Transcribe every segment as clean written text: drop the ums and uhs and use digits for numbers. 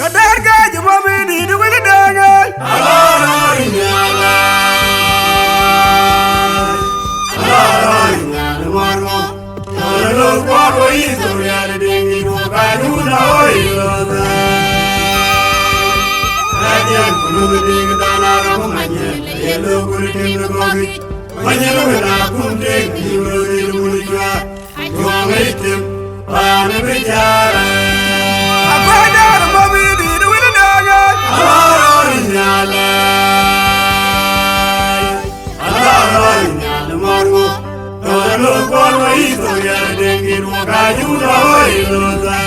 Kadarga jumami di duwili dangal. Alori nyala, alori nyala marmo. Tolo kwaro isoria de dengi wakaduna oiloza. Adian kunu dengi dana ramu manye, yelo kunu dengi gogi. Manye lo na kunde kilo de mulja. Tuamaitim, pane bicara. Abada jumami di duwili dangal. Alori nyala, alori nyala marmo. Tolo kwaro isoria de dengi wakaduna oiloza.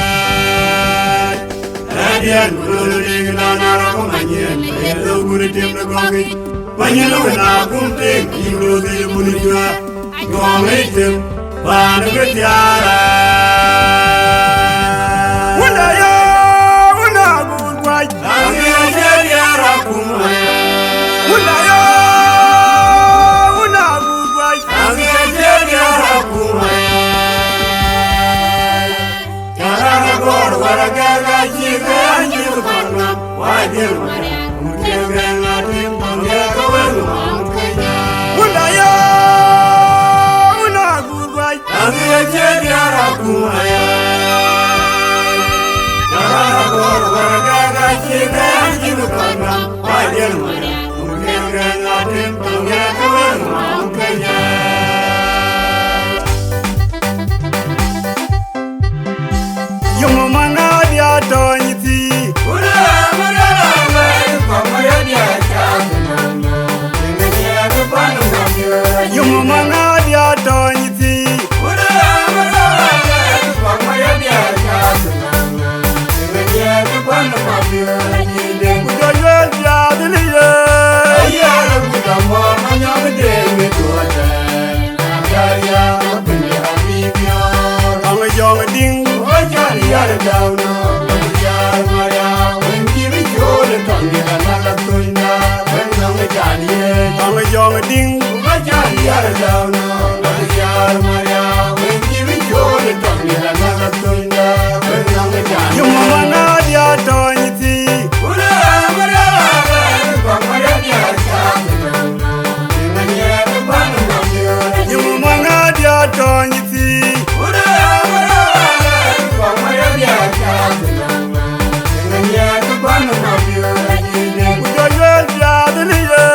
Adian kunu dengi dana ramu manye, yelo kunu dengi gogi. Manye lo na kunde kilo de mulja. Tuamaitim, pane bicara. Una ya, una gurwai. Una ya, una gurwai. Una ya, una gurwai. Yung mga dia tonyiti. Yung mga dia tonyiti. Kujoyo dia diliye. Ang yong ding. Ang yong ding. Yung mga dia tonyiti. Yung mga dia tonyiti. Kujoyo dia diliye.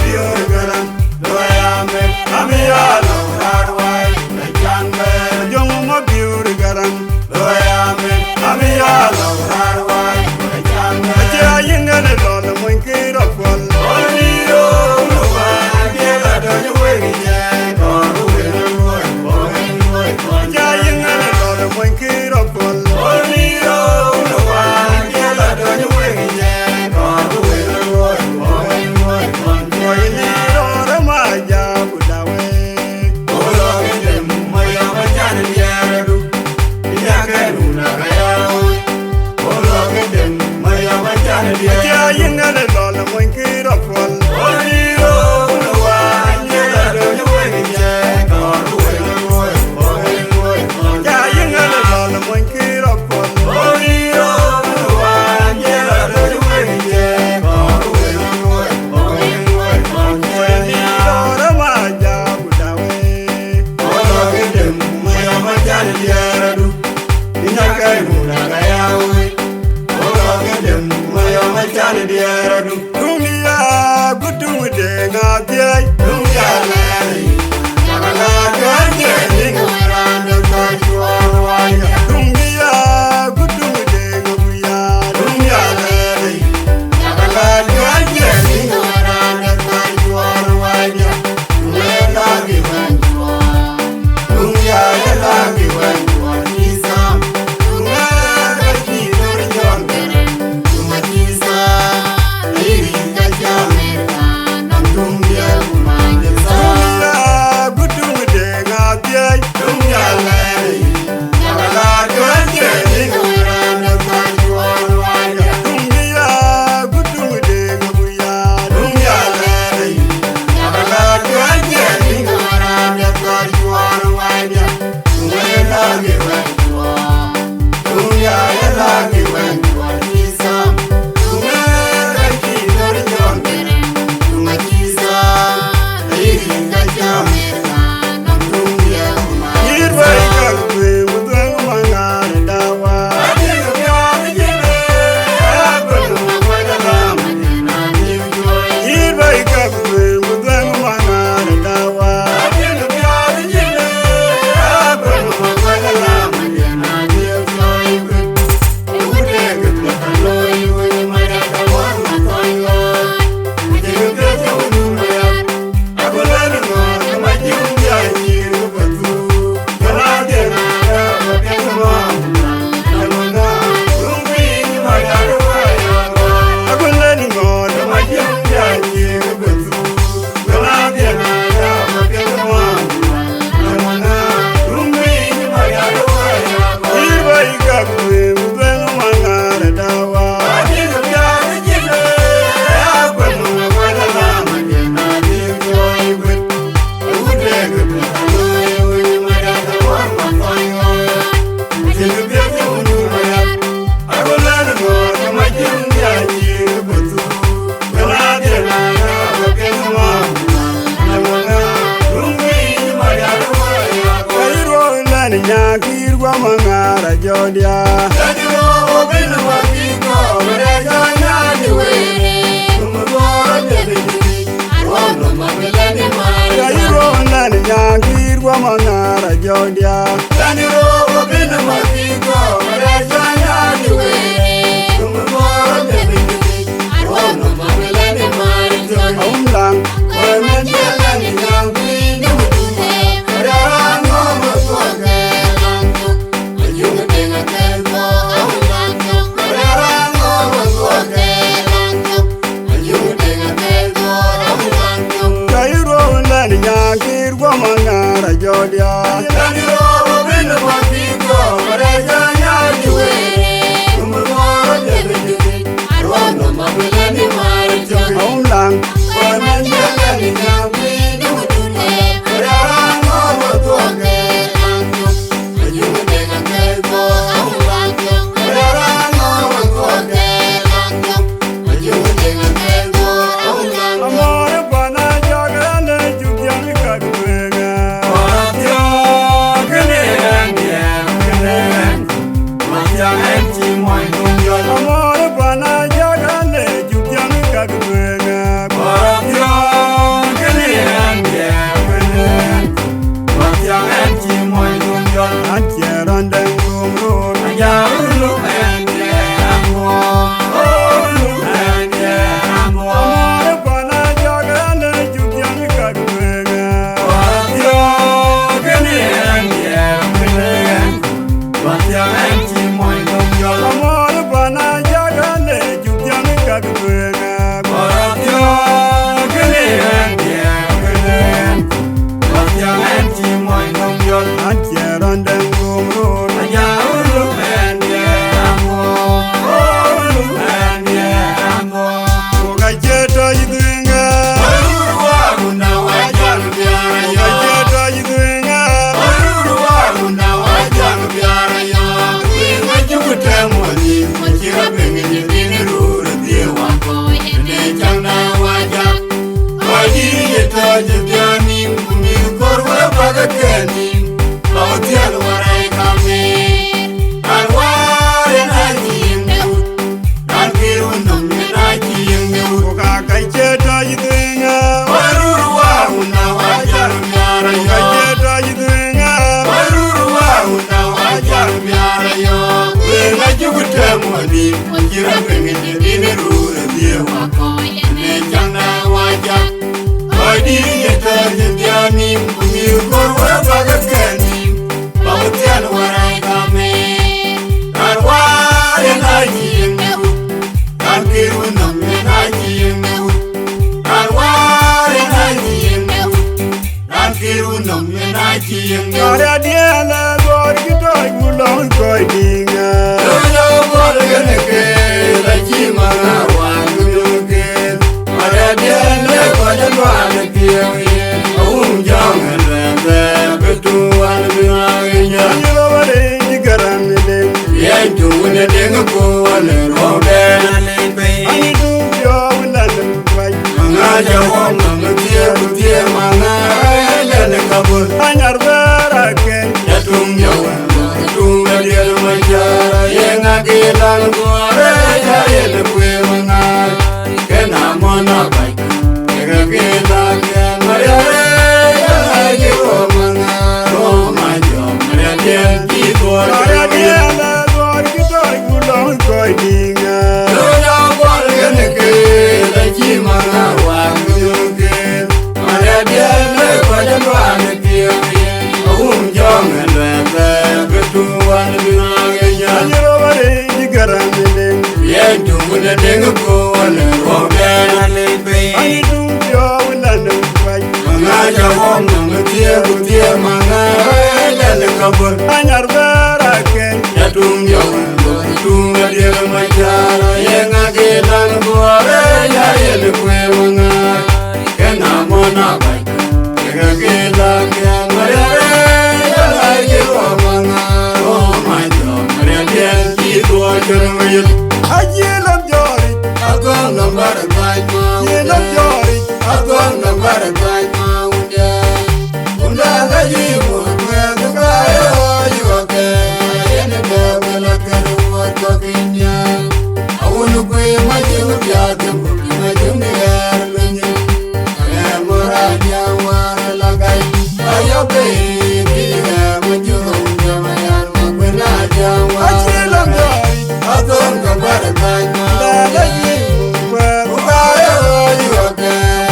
biur garan loyame amiya lorarwai lajangbe Young mo biur garan. loyame amiya lorarwai lajangbe Aja yinga le lo le mo kiro kwal. oniro lowa gela donyo wege koru wenoi boenoi Aja yinga le lo le mo kiro kwal. oniro lowa gela donyo wege koru wenoi boenoi Boy ni ro re ma ja budawe. Aja yinga le lo le mo kiro kwal. Aja yinga le lo le mo kiro kwal. Boy ni ro re ma ja budawe. Dunia gudu de ngatiai. Dunia gudu de ngabuya. Dunia gudu de ngatiai. Dunia gudu de ngabuya. Irbai kakwe mudeng mangare dawa. Irbai kakwe mudeng mangare dawa. Agunani ngod. Irbai kakwe mudeng mangare dawa. Kairo lani nyakirwa mangara jodia. Kairo lani nyakirwa mangara jodia. Omlang. Kairo lani nyakirwa mangara jodia. Omlang. Amore bana jagane jugyang kadwega. jeta jani mi korwa bagakani bautian warai kame alware na jingu alkiru namna jingu ka kai jeta yidinga warurwa una wajar miara kai jeta yidinga warurwa una wajar miara yo wenga juguta mwani kira pengine dine rura diewa ne jana wajar Odi jeta jani mi korwa bagakani bautian warai kame alware na jingu alkiru namna jingu alware na jingu alkiru namna jingu Kara diala gor kito gulong koi dinga Dono borgane ke la jimana wanguke Mara diala kwaja kwana kiyawiye Aum jangan rende betu albinagenya Anyiro wale jigaran le Yentu wune denga ko wane robe na lepe Ani du yo ulan kwai Manga jawon manga tie manga Lene kabur Anyar bara ke Yatung jawan Yatung gadiel majara Yenga gilang kuare Jayel kwe mangar Kena mona baik Yenga gilang ken Mariare Yenga jiwa mangar Oh majo Mariare Jitwa Kara diala gor kito gulong koi dinga Dono borgane ke La jimana wanguke Mariare Kwaja kwana kiyawiye Aum jangan rende Betu albinagenya Anyiro wale jigaran le Yentu wune denga ko wane robe na lepe Ani du yo ulan kwai Manga jawon manga tie manga Lele kabur Anyar bara ke Yatung jawan Yatung gadiel majara Yenga gilang kuare Jayel kwe manga Kena mona baik Yenga gilang ken Mariare Yenga jiwa manga Oh majo Mariare Jitwa jermayil Ajilam jori Agong lambar baik mau Yelam jori Agong lambar baik mau dia Unda gaji murwe Tukayo yuake Yene bebela keruat kokinya Awunu kwe majung biadam Kuki majung diher lunyi Kaya muraja wara lagai Ayo be Kira majung jamayan Makwena jawar Ajilam jori Agong lambar baik mau Dala yiwa Ajilam jori Dala yiwa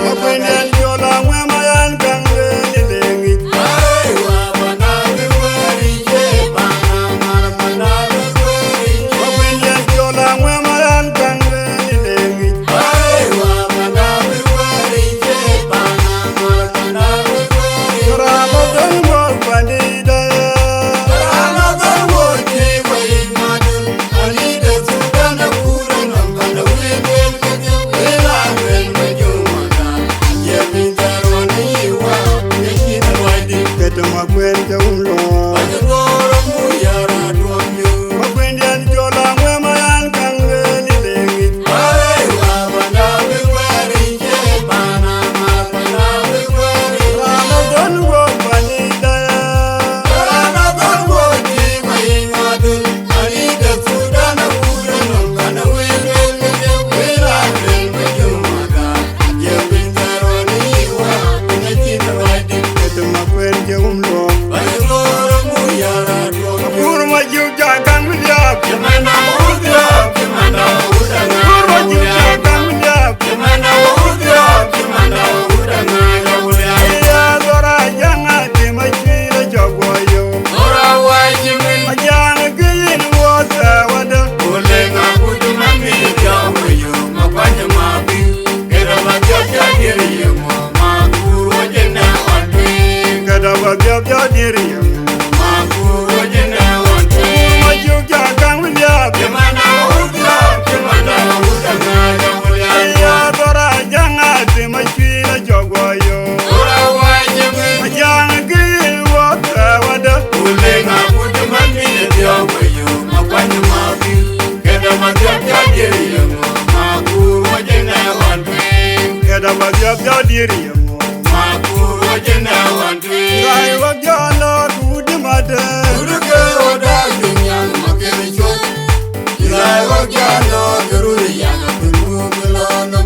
Mapendel jola mwema yan kangre yiriamo Makuro jena wandwe Gai wagyalo kudi mate Uruke oda dunyang makere chot Ilai wagyalo geruri yana kumugulonam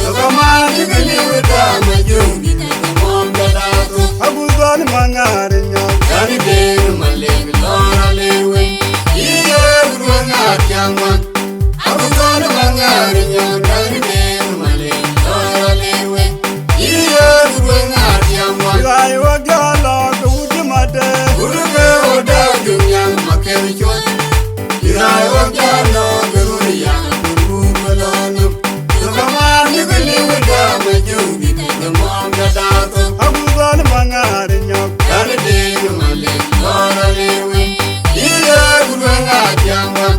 Yokaman tigani wita majungi Takamom gadatu Abuzan mangari nyam Gani benu maleng lora lewe Iye gudwanga tiangwan Abuzan mangari nyam Gani benu maleng lora lewe Iye gudwanga tiangwan Gai wagyalo kudi mate Uruke oda dunyang makere chot Ilai wagyalo geruri yana kumugulonam Yokaman tigani wita majungi Takamom gadatu Abuzan mangari nyam Gani benu maleng lora lewe Iye gudwanga tiangwan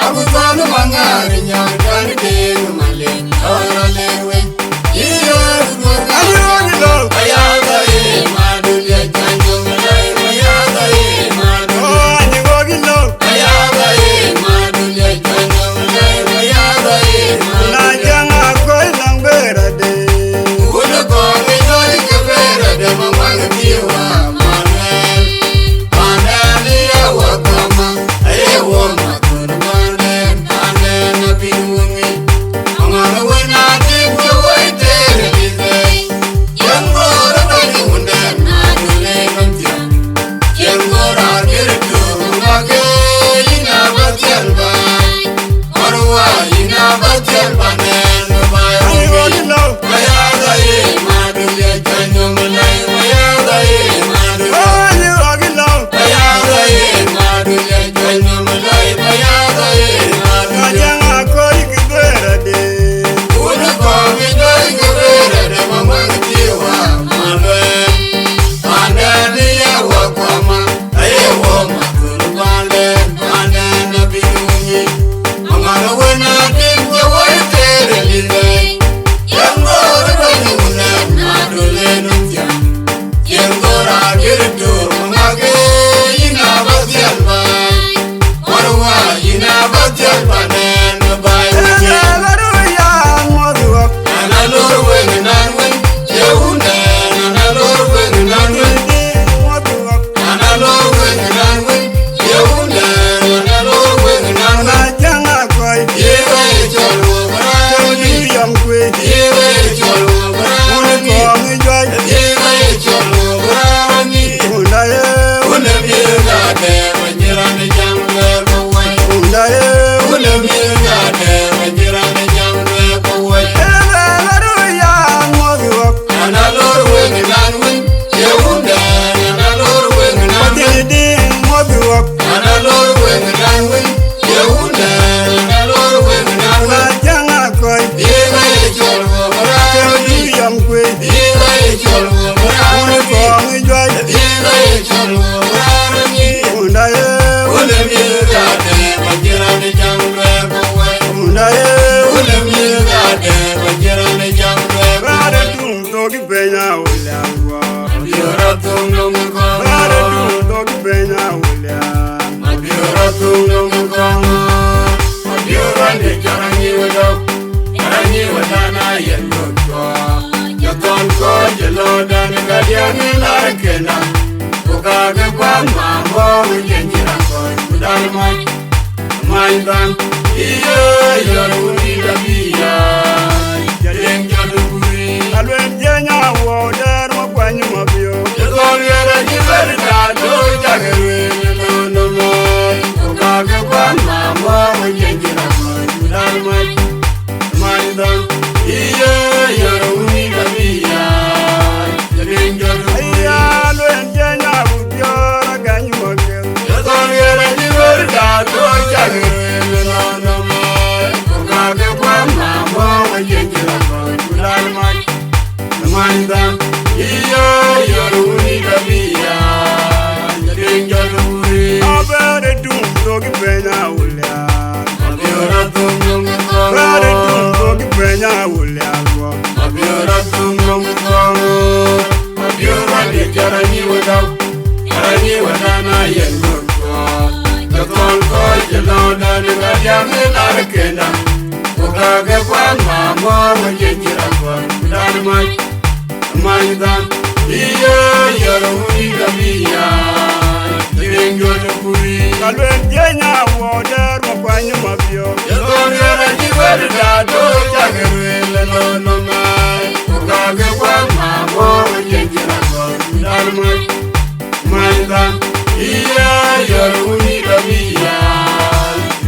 Abuzan mangari nyam Gani benu maleng lora lewe Iye gudwanga Ayogilo Ayaga ye madulia janjo malai Ayaga ye madulia Oh anyogilo Ayaga ye madulia janjo malai Ayaga ye Na madulia janga koi langbera de Uno kongi nori kebera de mamanga tiwa Manuel Manuel ya wakama Aye wama kuru Manuel Manuel na pinuungi Amanga wena tiwa waitere bizay Yangora bani undan Madule namtia Yangora kiritu Mage ina batyal bay Marwa ina batyal banen Mabayo Ayogilo Mayaga ye madulia janyo malay Mayaga ye madulia Oh anyogilo Mayaga ye madulia janyo malay Mayaga ye Na madulia janga koi kibera de Uno kongi doi kebera de mamanga tiwa Manuel Manuel ya wakwama Aye woma kuru Manuel Manuel na biungi Amanga wena timja waitere lizay Yangora bani unan madule numtia Yangora kiritu mangage ina batyal bay Marwa ina batyal banen bay ungi Elagaru ya moduak Analor wengi nanwen Yehunen Analor wengi nanwen Di moduak Analor wengi nanwen Yehunen Analor wengi nanwen Na janga koi Yewe cholo brani Yam kwe Yewe cholo Uni brani kongi jwaj Yewe cholo brani Undaye Une mirga de Vajirani jamle kowai Undaye Une mirga de Vajirani jamle kowai Elagaru ya moduak Analor wengi nanwen Yehunen Analor wengi nanwen Di moduak Analor wengi nanwen Yehunen Analor wengi Na nanwen janga koi Yewe cholo brani Yam kwe Yewe cholo Uni brani kongi jwaj Yewe cholo brani Undaye Une mirga de Vajirani jamle kowai Undaye Une mirga de Vajirani jamle Rade kowai tum togi benya ulangwa Mabiora tungo Rade mkongo tum togi benya ulang Mabiora tungo mkongo Mabiora de charangi wado Charangi wadana yendo kwa Yoton ko jeloda negadiani larekena Kukage kwa mambo Ujenjira kwa kudalmai Maindan Iyo yoruni dabiya Jaleng jaduguri Alwen jenya wo der mo kwanyu mabio Yoton yere jiberda Do jagerwe Nono moy Kukage kwa mambo Ujenjira kwa kudalmai Maindan Iyo yoruni dabiya Jaleng jaduguri Aya alwen jenya wo diora ganyu mabio Yoton yere jiberda Do jagerwe Nono moy Kukage kwa mambo Ujenjira kwa kudalmai Maindan Iyo yoruni dabiya Jaleng jaduguri Abere tum togi benya ulang Mabiora tungo Rade tum mkongo togi benya ulangwa Mabiora tungo mkongo Mabiora de charangi wadau Charangi wadana yendo kwa Yoton ko jeloda negadiani larekena Kukage kwa mambo Ujenjira kwa kudalmai Mandan, iya yaruni gabiya, tirengo tukuri. Kalwen jenya water mapanya mabio. Yadon yara jibari dado jagerwele no mai. Ukage kwa mamo jejira kon darmai. Mandan, iya yaruni gabiya,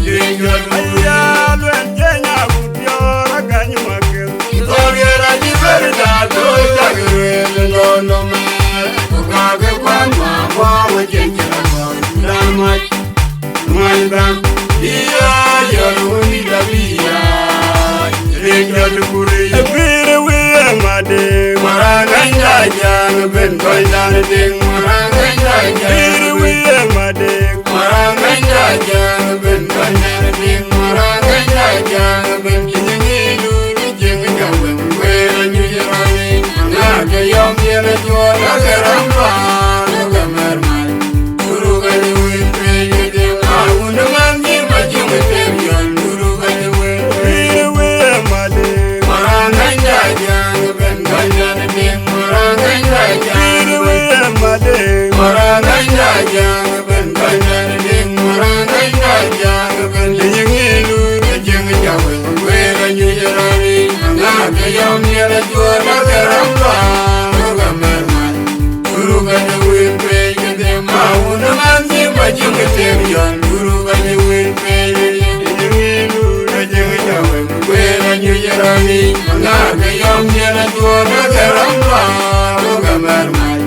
tirengo tukuri. Kalwen jenya water aganya mabio. Yadon yara jibari dado jagerwele no mai. Ukage kwa mamo jejira kon darmai. Mandan, iya yaruni gabiya, tirengo tukuri. Ebire wiye made. Maranganya jang ben koidan ding maranganya Ebire jang wiye made. maranganya jang ben koidan ding maranganya jang ben kinyi dulu jeng jang ben wera nyirani na ke yom yele jora garamba no gamer mai guru gani win pe yede maun mangi majum te yon guru gani win Ebire wiye made. maranganya jang ben koidan ding maranganya jang Ebire wiye made. maranganya jang ben koidan ding maranganya jang ben kinyi dulu jeng jang ben wera nyirani na ke yom yele jora garamba no gamer mai guru gani win pe yede maun mangi majum te yon guru gani win pe yede dulu jeng jang ben wera nyirani na ke yom yele jora garamba no gamer mai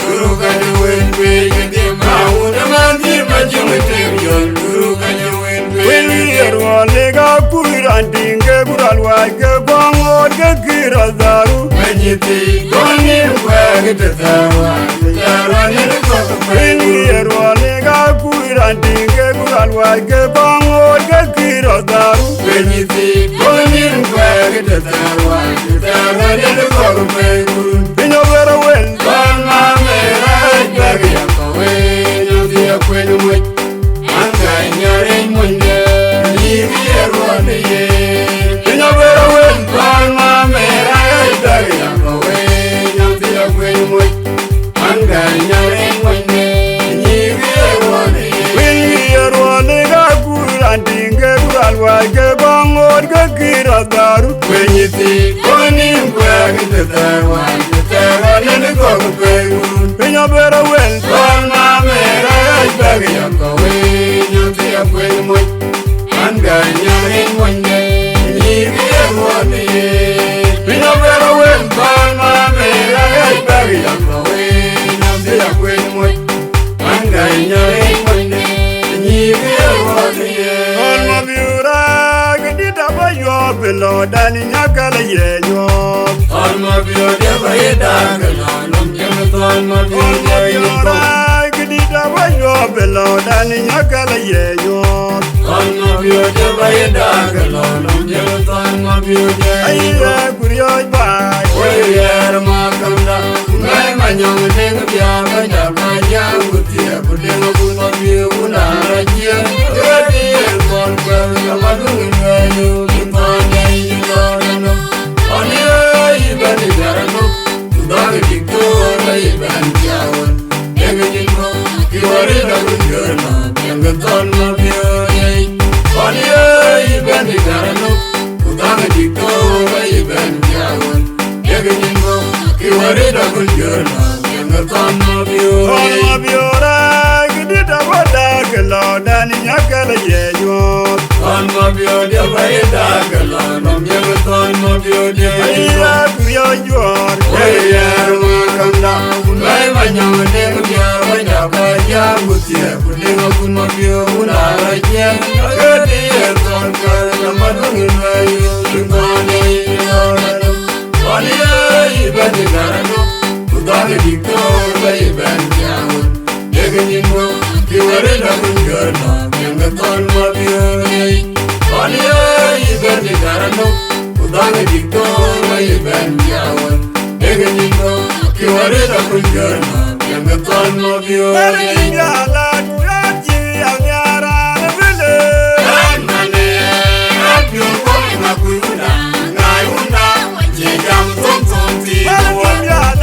guru gani win pe yede maun mangi majum te yon guru gani win pe Wili yerwale ga kuiran dinge kural wage bongo ge kirazaru. Majiti koni kwagita tawa Yarani Wili yerwale ga kuiran dinge kural wage bongo ge kirazaru. Majiti koni kwagita tawa Yarani kwagita Pinyo vera wel. Kona mera bagi yakawe Nyanti yakwenu mwit Anga nyare mwende Livi yerwane ye Pinyo vera wel. Kona mera bagi yakawe Nyanti yakwenu mwit Anga nyare mwende Livi yerwane ye Wili yerwale ga kuiran dinge kural wage bongo ge kirazaru. Kwenyiti koni kwagita tawa Yarani kwagita Pinyo vera wel. Kona mera bagi yakawe Nyanti yakwenu mwit Anga nyare mwende Livi yerwane ye Pinyo vera wel. Kona mera bagi yakawe Nyanti yakwenu mwit Anga nyare mwende Livi yerwane ye Olma biura gidita bayo bilo dani nyakala yeyo. Alma biode bayeda galom jemet alma biode Olma yinko biura gidita bayo bilo dani nyakala yeyo. Alma biode bayeda galom jemet alma biode yinko Aye kuriyo bay. Oyer makamda ngai manyong deng bia banya banya gutia kudeng kuno biu una rajia Gadi kon kwel kamadung ngayu Kimpanya yinko Oni ibani garano Tudagi diktora ibani jawon Yengi jinko Kiwari dagun gerno Yengi ton mabiyo Oni ibani garano Tudagi diktora ibani jawon Yengi jinko Kiwari dagun gerno Yengi ton mabiyo Olma biura gidita bada bilo dani nyakala yeyo. Alma biode bayeda galom jemet alma biode yinko Aye kuriyo yor. Oyer makamda ngai manyong deng bia banya banya gutia kudeng kuno biu una rajia Gadi ton kwel kamadung ngayu Kimpanya yinko Oni ibani garano Tudagi diktora ibani jawon Yengi jinko Kiwari dagun gerno Yengi ton mabiyo Oni ibani garano Tudagi diktora ibani jawon Yengi jinko Kiwari dagun gerno Yengi ton mabiyo Mari ngala kuyaji anyara bile. Mane Abyo koi makuyuna Ngayuna Jigam tom tom ti Mari ngala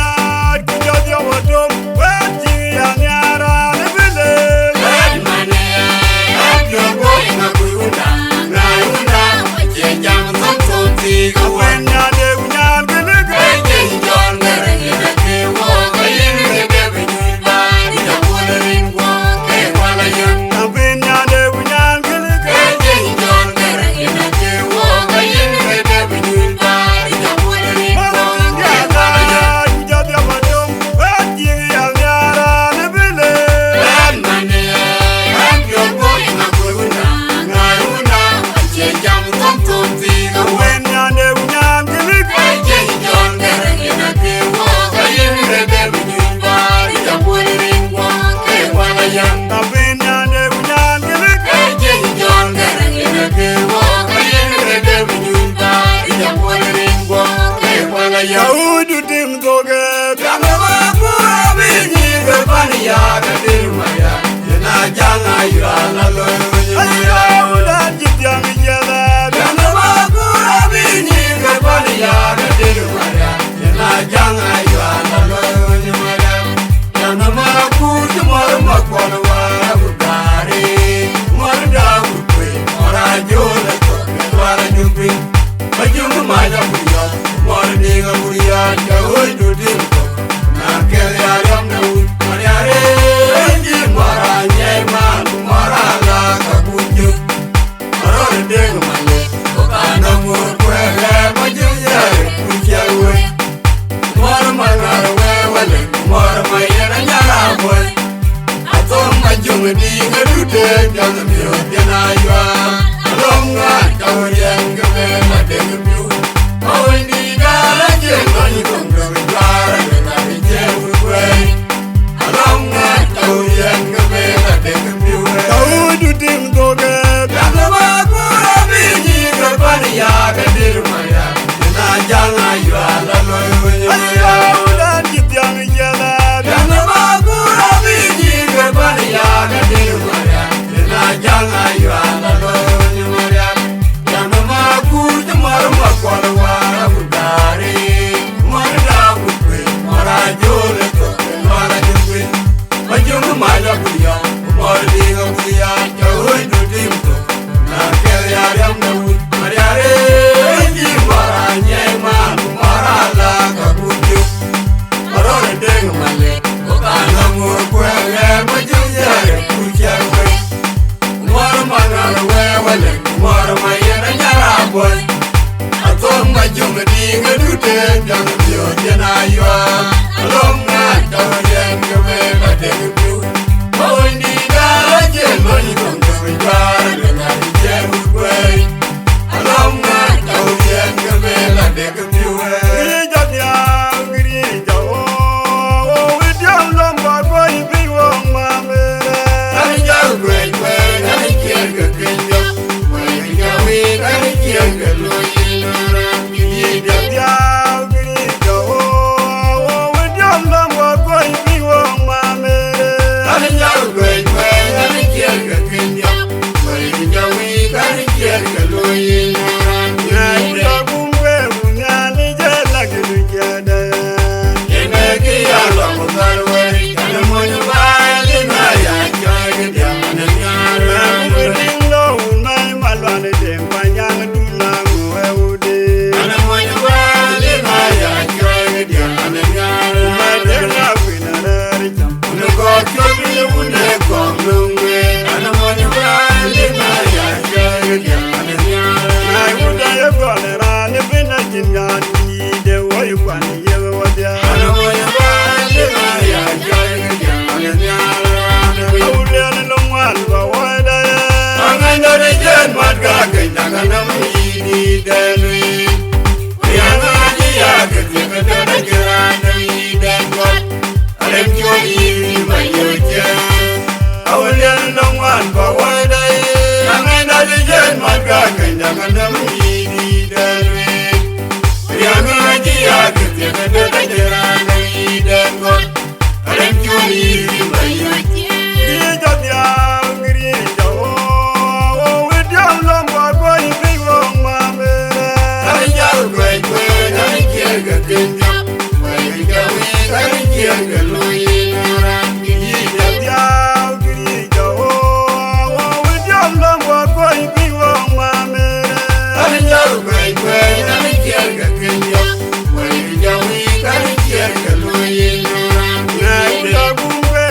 aywa la loy Ayo dan jityang jala Yana makura bini kepani ya kadiru mara Yana jang aywa la loy mara Yana makuju mara makwana wara bukari Mara dagu kwe mara jola toke wara jumpi Majungu maja kuriya mara niga kuriya Jawai dudin to na kele ayam na un Mariare enji mara nyai manu mara la kakuju Marore deng manye Okana mur kwele majuye kujawe Mara mangara wewale Mara mayena nyara boy Atom majungu dinga dute Janga miro dena ywa Alonga kawarien gabe na denga miu Awen di gala jenga nyikonga wajara Dena hijewu kwei Alonga kawarien gabe na denga miu Kaudu tim toge Janga makura bini kepani ya kadiru maya Dena janga ywa laloy wanyamaya Ayo dan jityang jala Janga makura bini kepani ya kadiru maya Dena janga ywa laloy wanyamaya Janga makuju mara makwana wara budari Mara dagu kwe mara jole toke mara jumpi Majungu maja kuriya mara dinga kuriya Jawai dudim to na kere ariam na un Mariare enji mara nyai manu mara la kakuju Marore deng male Okana mur kwele majuye kujawe Mara mangala wewale Mara mayena nyara boy Atom majunga dinga dute Janga biyo jena ywa Alonga kawarien gabe na denga biu Mawindi gala jema nyikonga wajara Dena hijewu kwei Alonga kawarien gabe na denga biu Grija tyang grija o Widyang lamba koi biwong mamere Nani jaru kwei kwei Nani kierga kenyo Kwei jawi Nani kierga loyi noran Grija Tyang grija o Widyang lamba koi biwong mamere Nani jaru kwei kwei Nani kierga kenyo Kwei jawi Nani kierga loyi noran Nai Grija kumbe bunyani jala gidujada Yenegi yalo mugarwe Kana monyo bali na ya Joy gidya mana nyara Buding lo unai malwane dempanyang dulangu eude Kana monyo bali na ya Joy gidya mana nyara Madena winarari cham Unuko chobi uneko mlungwe Kana monyo bali na ya Joy gidya mana nyara Nai udaye golerani bina jinyani de woyu kwani yewe wadya Kana monyo bali na ya Joy gidya mana nyara Aulene lo mwalwa wadaye Angando de jen matka kenda kana midi denwi Yana ji ya kete kete de kirana midi got Alem chodi mayoje Aulene lo mwalwa wadaye Angando de jen matka kenda kana midi denwi Yana ji ya kete kete de kirana midi got Alem chodi mayoje Grija tyang grija o Widyang lamba koi biwong mamere Nani jaru kwei kwei nani kierga kenyo Kwei jawi nani kierga loyi noran Grija Tyang grija o Widyang lamba koi biwong mamere Nani jaru kwei kwei nani kierga kenyo Kwei jawi nani kierga loyi noran Nai Grija kumbe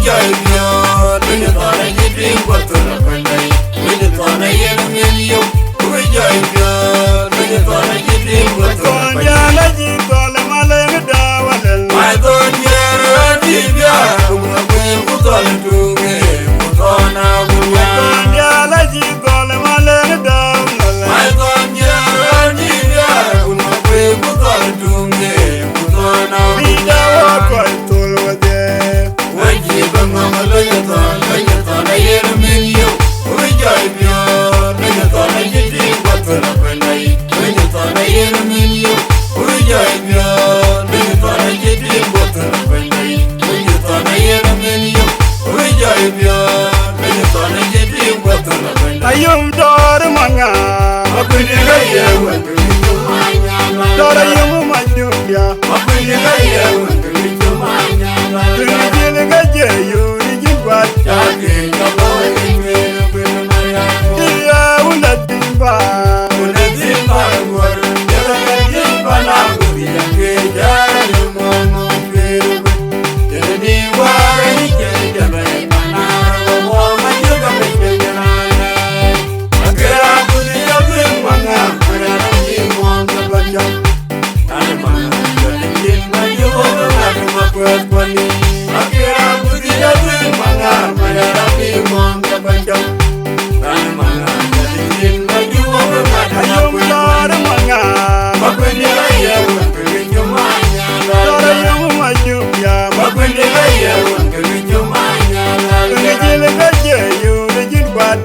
joy beyond. When you thought I did drink what to the country. When you thought I had a million. We joy beyond. When you thought I did drink what to the country. My God, you're a divya. Who are going to tell it to me? Put on our woman. My God, you're a divya. Who are going to tell it to me? Put on our woman. When you come on a loyathon, I hear a million. We joy beyond. When you thought I did drink what to the country. When you thought I hear a million. We joy beyond. When you thought I did drink what to the country. When you thought I hear a million. We joy beyond. When you thought I did drink what to the country. Ayum dor manga, Mapini gaya wakilicho manyama. dor ayum manyumya, Mapini gaya wakilicho manyama. tujil gaje yuri jibat, Chake kaboy kwenu kwenu mayamo. iya ulatimba, Unazimba ngor, yala yimba na kudia kejara yumomo kwenu. Yala ni wara ike jabe manara wo majuga mekejana. Akira kudia kwemanga, marara yimonga bacha. Ane manga, yala yimba yumo na kwani. Akira kudia kwemanga, marara yimonga bacha. Ane manga, yala yimba yumo ayum dor manga, dor ayum manyumya, tujil gaje yuri jibat,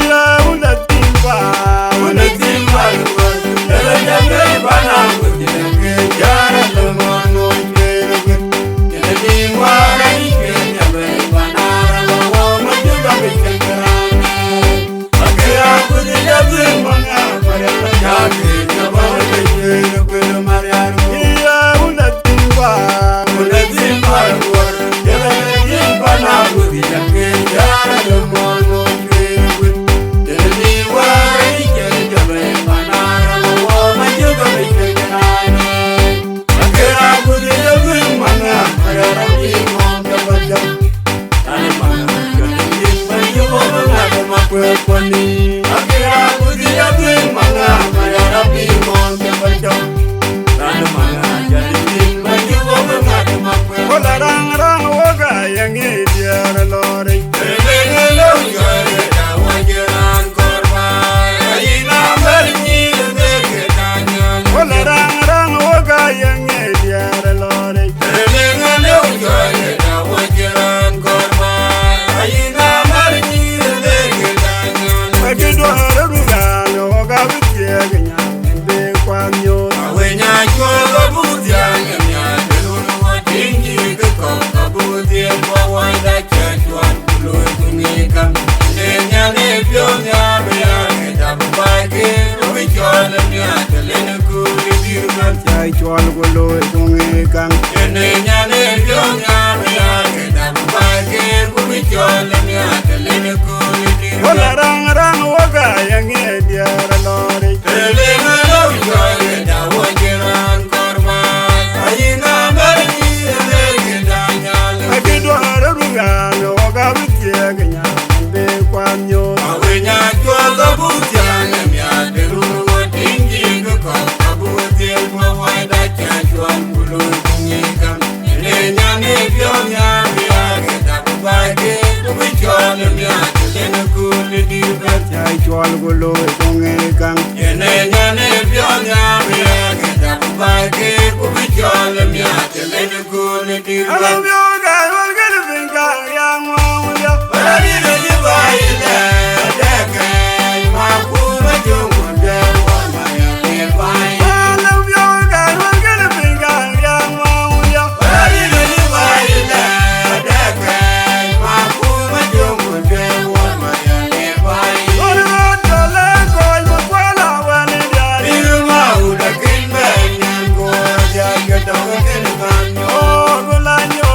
iya ulatimba, iya ulatimba, kola rang rang woga yangi diara lori, kola rang rang woga yangi diara lori, akido haruga woga bitiagnya, ende kwanyo, chai chwal golo tungi kang, kola rang rang woga yangi diara lori, akido haruga woga bitiagnya, ende kwanyo, chai chwal golo tungi kang, alam yoga woga binga yang mawya, alam yoga woga binga yang mawya, ora dole koi makwala wani diari, oh gulanyo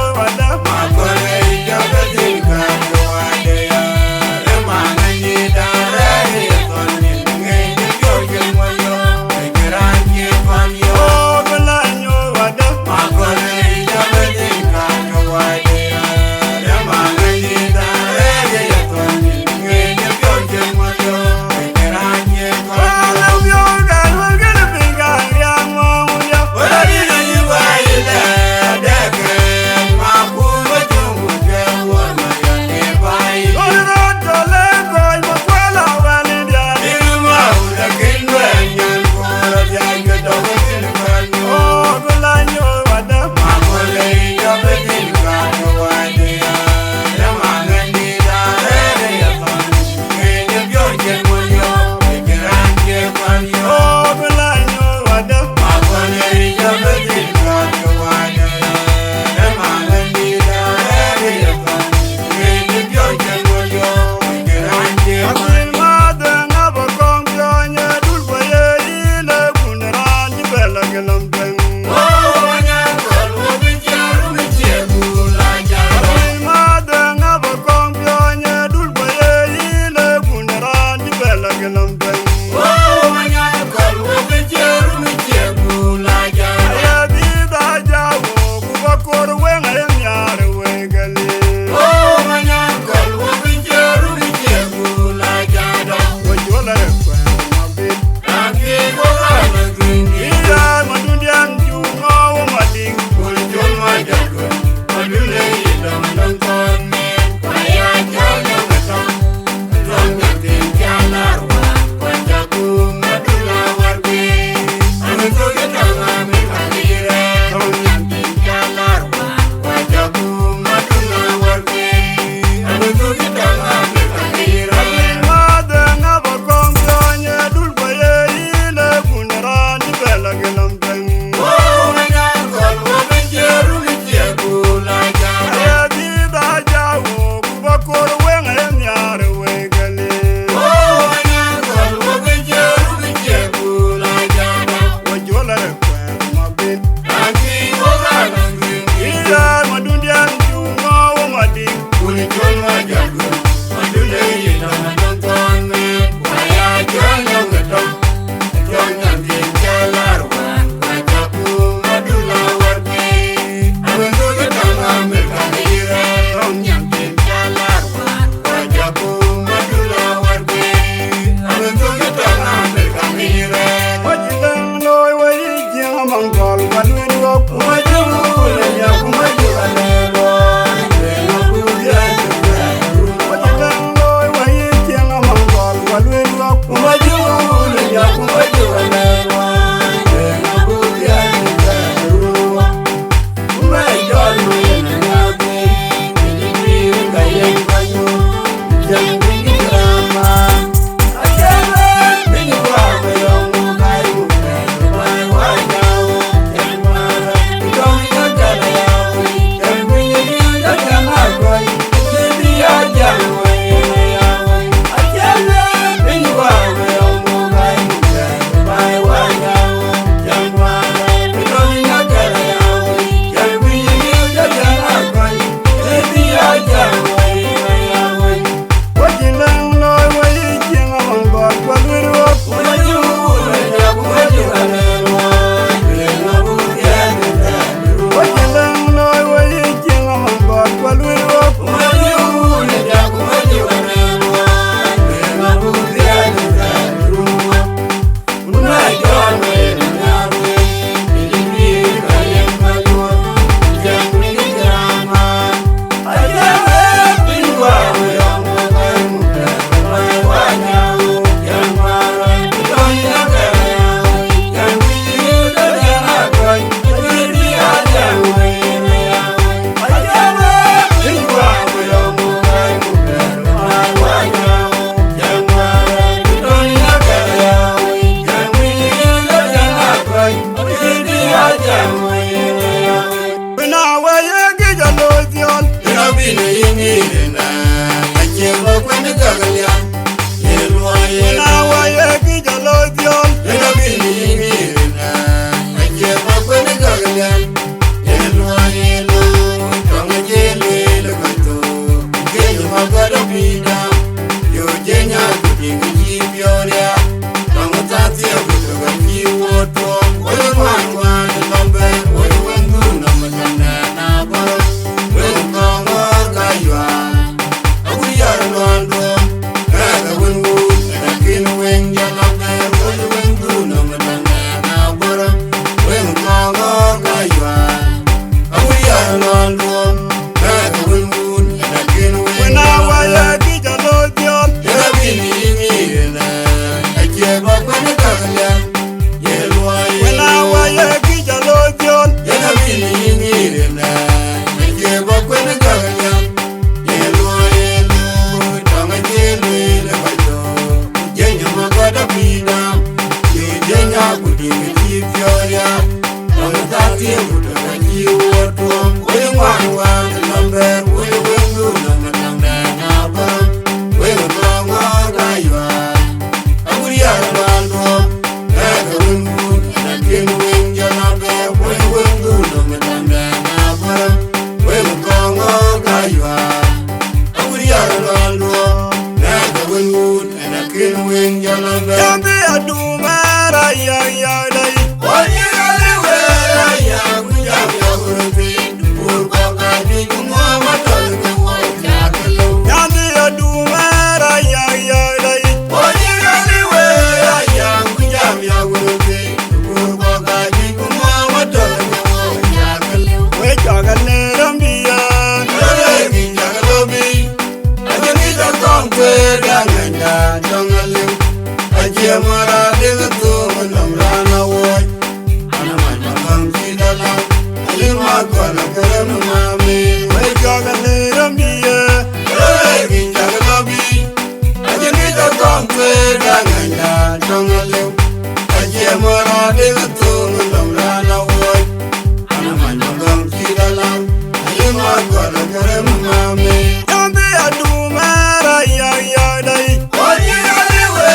kore mame. Yambi adumara ya ya dai. Oji aliwe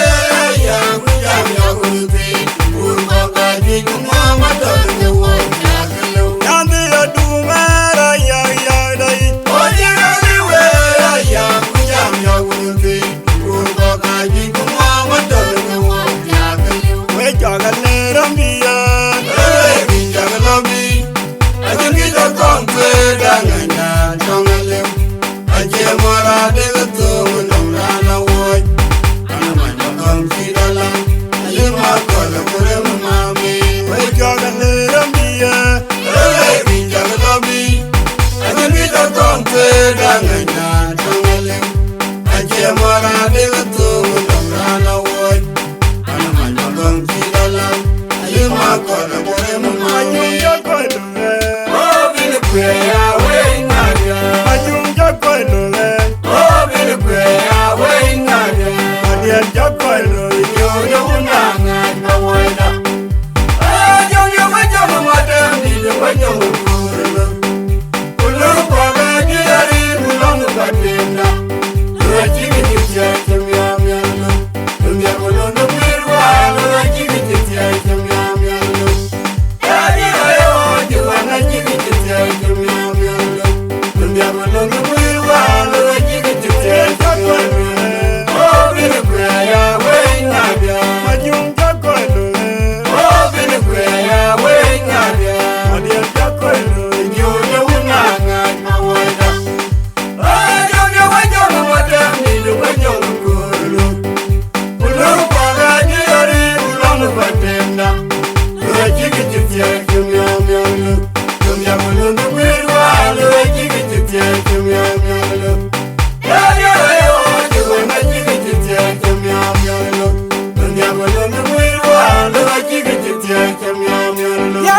ya kujam ya kulubi. Urko kaji kumama tobe wo yakalo. Yambi adumara ya ya dai. Oji aliwe ya kujam ya kulubi. Urko kaji kumama tobe wo yakalo. We jagale rambiya. Jagalobi. Ajingi kongwe danganya tongalem. Aje mora de to nongrana woy. Anamanya kongki dalam. Alima kola kore mame. We jagale rambiya. Jagalobi. Ajingi kongwe danganya tongalem. Aje mora de to nongrana woy. Anamanya kongki dalam. Alima kola kore mame. Majunja koilule. Oh, Billy Quay, away, Nadia. Majunja koilule. Oh, Billy Quay, away, Nadia. Majunja koilule. Yo, no, Wanda. Ah, yo, madam, you, Ulu, Papa, Gary, Ulong, Patina. You are giving it to me, you are going to be wild, you are giving it to me, Majunja koilule.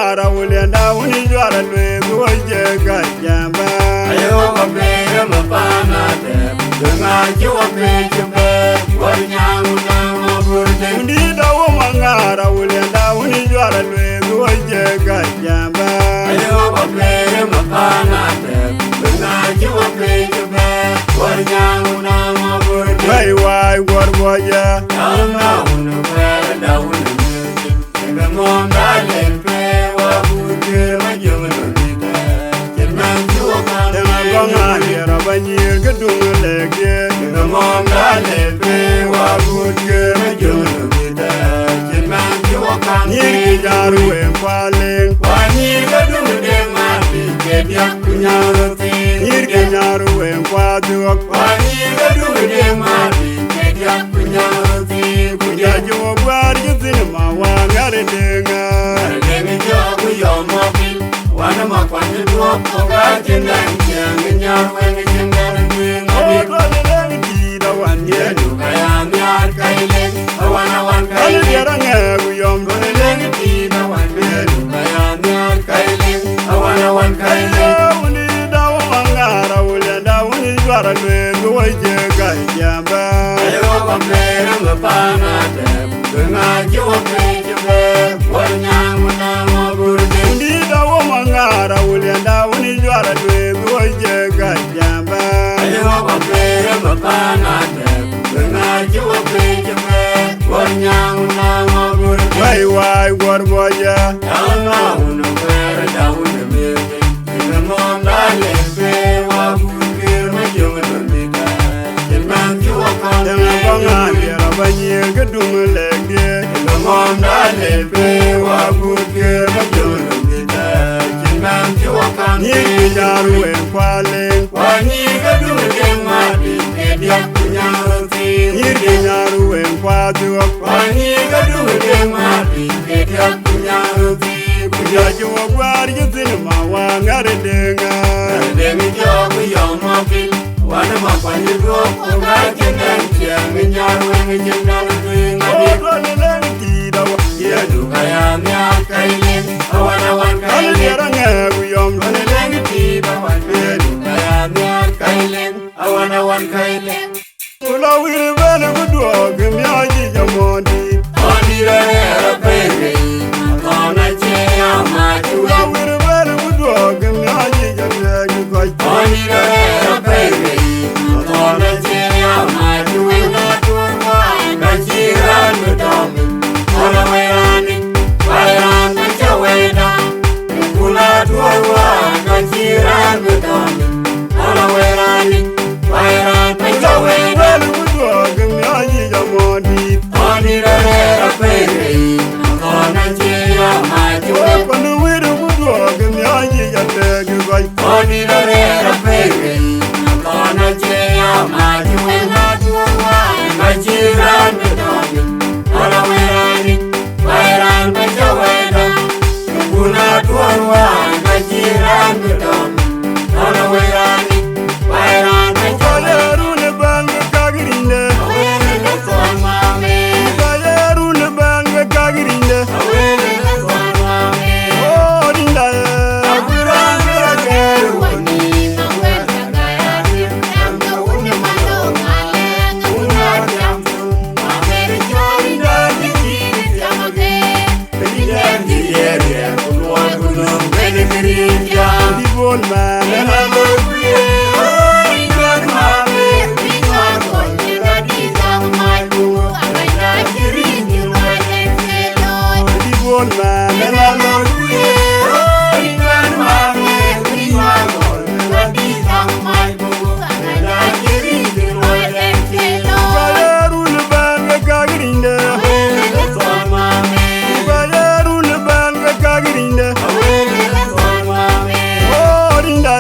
mangara ulenda unijwara lwebu wajeka jamba. Ayo wapere mapana te, dunga jiwa pechupe, wanyangu na maburde. Undida wo mangara ulenda unijwara lwebu wajeka jamba. Ayo wapere mapana te, dunga jiwa pechupe, wanyangu na maburde. Wai wai gorboja, Alma unu pere da unu mute, Nga monga lempe waburde majungu nolita, Kirman jiwa dema gonga yera banyir gedung lege. Nga monga lempe waburde majungu nolita, Kirman jiwa Nyir jaru empaleng, Wanyir gadung de mati, Kedia kunyaroti. nyir jaru empaduk. Wanyir gadung de mati, Kedia kunyaroti. Jajo gwar jitin ma wangare denga. Demi jogu yomobil, wana makwani duok oga jindang jang nyar wengi jindang dwing obik. Oto leleng tida wan yen. Yedu kaya miar kaileng, awana wan Ali kaileng. yara ngegu yom. Leleng tida wan yedu kaya miar kaileng, awana wan kaileng. Ayo uni dawo mangara ulenda uni jwara lwegu wajeka jamba. Ayo wapere mapana te, dunga jiwa pechupe, wanyangu na maburde. Uni dawo mangara ulenda uni jwara lwegu wajeka jamba. Ayo wapere mapana te, dunga jiwa pechupe, wanyangu na maburde. Wai wai gorboja, Alma unu pere da unu mute, Nga monga lempe waburde majungu nolita, Kirman jiwa dema gonga kante. yera banyir gedung lege. Nga monga lempe waburde majungu nolita, Kirman jiwa Nyir kante. jaru empaleng, Wanyir gadung de mati, Kedia kunyaroti. nyir jaru empaduk. Wanyir gadung de mati, Kedia kunyaroti. Jajo gwar jitin ma wangare denga. Demi jogu yomobil, wana makwani duok oga jindang jang nyar wengi jindang dwing obik. Oto leleng tida wan yen. Yedu kaya miar kaileng, awana wan Ali kaileng. yara ngegu yom. Leleng tida wan yedu kaya miar kaileng, awana wan kaileng. Ula wiri bene guduog miaji jamondi. Onira era pere, atona cheya machula. Ula wiri bene guduog miaji jategi koi. Onira era pere, atona cheya machula. Kachiran bedomi, ona wairani, wairan machaweda. Kula tuwa, kachiran bedomi, ona wairani, wairan machaweda. Bene guduog miaji jamondi. Onira era pere, atona cheya machula. Kwanu wiri guduog miaji jategi koi. Onira era pere, atona cheya machula. Kachiran bedomi, ona wairani, wairan machaweda. Kula tuwa, kachiran bedomi, ona wairani, wairan machaweda. Kayeru ne bange kagirinde. Awele na somame, Kayeru ne bange kagirinde. awele na somame. Oh dinda. Aburan berakeru, Dibon man. Dibon man. Kayeru ne bange kagirinde. Kayeru ne bange kagirinde. Oh dinda.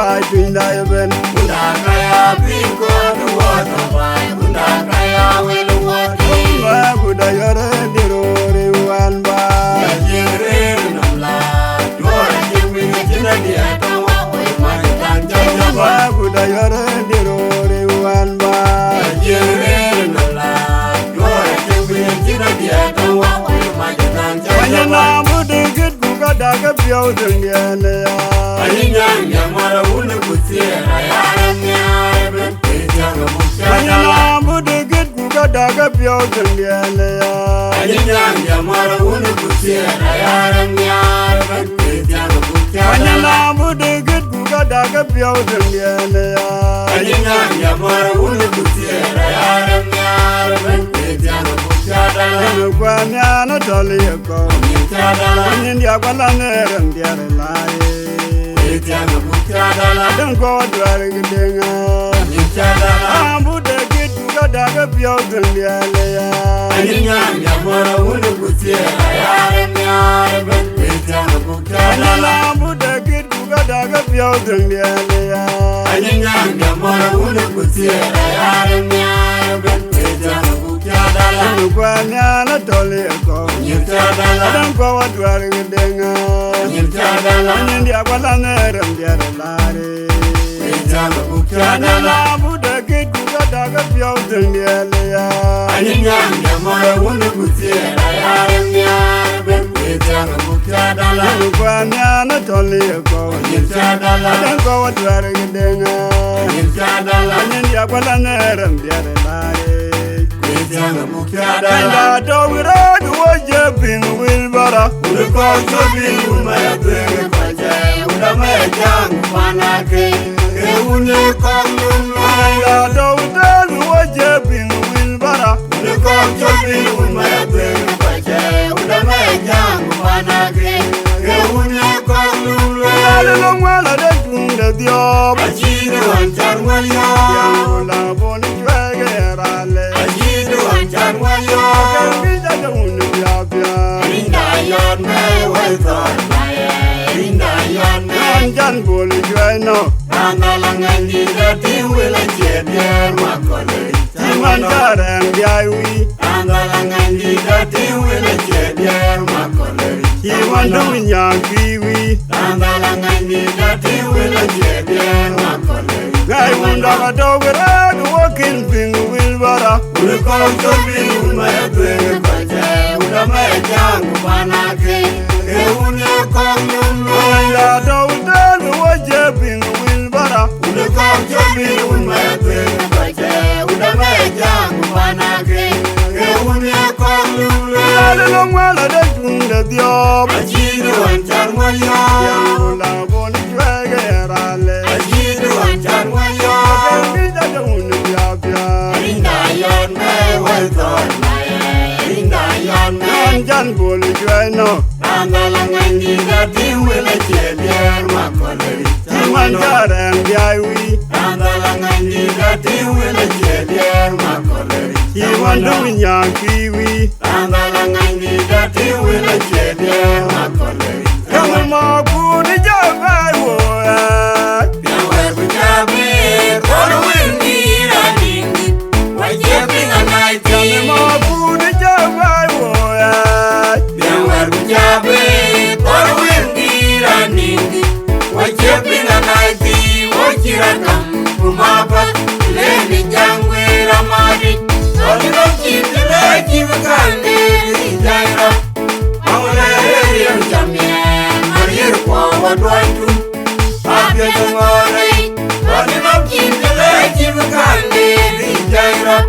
wai pinda ben Unda kaya pinko duwata bai Unda kaya welu wati ma guda yore dirore wan ba Yajire namla Dora jimi jina diata wawe Majitan jaya ma guda yore dirore wan ba Yajire namla Dora jimi jina diata wawe Majitan jaya Wanyana mudigit kuka daga piyaw dungyane ya Ayinyang yamara wuna kutsira Yaram yarabin Ejaga mukshana Wanyana mudigit kuka daga piyaw dungyane ya Ayinyang yamara wuna kutsira Yaram yarabin Ejaga mukshana Wanyana mudigit kuka daga piyaw dungyane ya Ayinyang yamara wuna kutsira Yaram yarabin Ejaga mukshana Kwanyana toli yako Mukshana Nindi akwala nerem diare laye Ejaga mukshana Don't go dware gidenga Mukshana Mudigit kuka daga piyaw dungyane ya Ayinyang yamara wuna kutsira Yaram yarabin Ejaga mukshana Wanyana mudigit kuka daga piyaw dungyane ya Ayinyang yamara wuna kutsira Yaram yarabin Ejaga mukshana Kwanyana toli yako Mukshana Don't go dware gidenga Mukshana Nindi akwala nerem diare laye Ejaga mukshana Wanyana mudigit kuka daga piyaw dungyane ya Ayinyang yamara wuna kutsira Yaram yarabin Ejaga mukshana Kwanyana toli yako Mukshana Don't go dware gidenga Mukshana Nindi akwala nerem diare laye Ejaga mukshana Kinda tawira duwaje bin wilbara Uliko chobi umaya dwege kwaje Udamaya jangu panake Eune kongunwa Kinda tawira duwaje bin wilbara Uliko chobi umaya dwege kwaje Udamaya jangu panake Eune kongunwa Alilo mwala de tunde diop Ajidu anchar walyo Yangula boni chwege rale Ajidu anchar walyo Kambija de unu biabia Rinda yon me wezor maye Rinda yon me Anjan boli chweno Rangalangan dida tiwila chedier makoleri Timanjaren biawi Rangalangan dida tiwila chedier makoleri Timandu nyankiwi Rangalangan dida tiwila chedier makoleri Gai wunda ka tawira duwakin bin wilbara Uliko chobi umaya dwege kwache Udamaya jangu panake Eune kongunwa Kinda tawira duwaje bin wilbara Uliko chobi umaya dwege kwache Udamaya jangu panake Eune kongunwa Alilo mwala de tunde diop Ajidu anchar walyo Yangula boni chwege rale Ajidu anchar walyo Kambija de unu biabia Rinda yon me wezor maye Rinda yon me Anjan boli chweno Rangalangan dida tiwila chedier makoleri Timanjaren biawi Rangalangan dida tiwila chedier makoleri Timandu nyankiwi Rangalangan dida tiwila chedier makoleri Kamu makuni jagai woya Biawe bujabi kono wingira ningi Wajebi nganaiti Kamu makuni jagai woya Biawe bujabi kono wingira ningi Wajebi nganaiti Wajira kam kumapa Leni jangwira mari Olino chitile chivakande Jaira Mawala yeriam jamien Marir kwa wadwantu Abya tungorei Olino chitile chivakande Jaira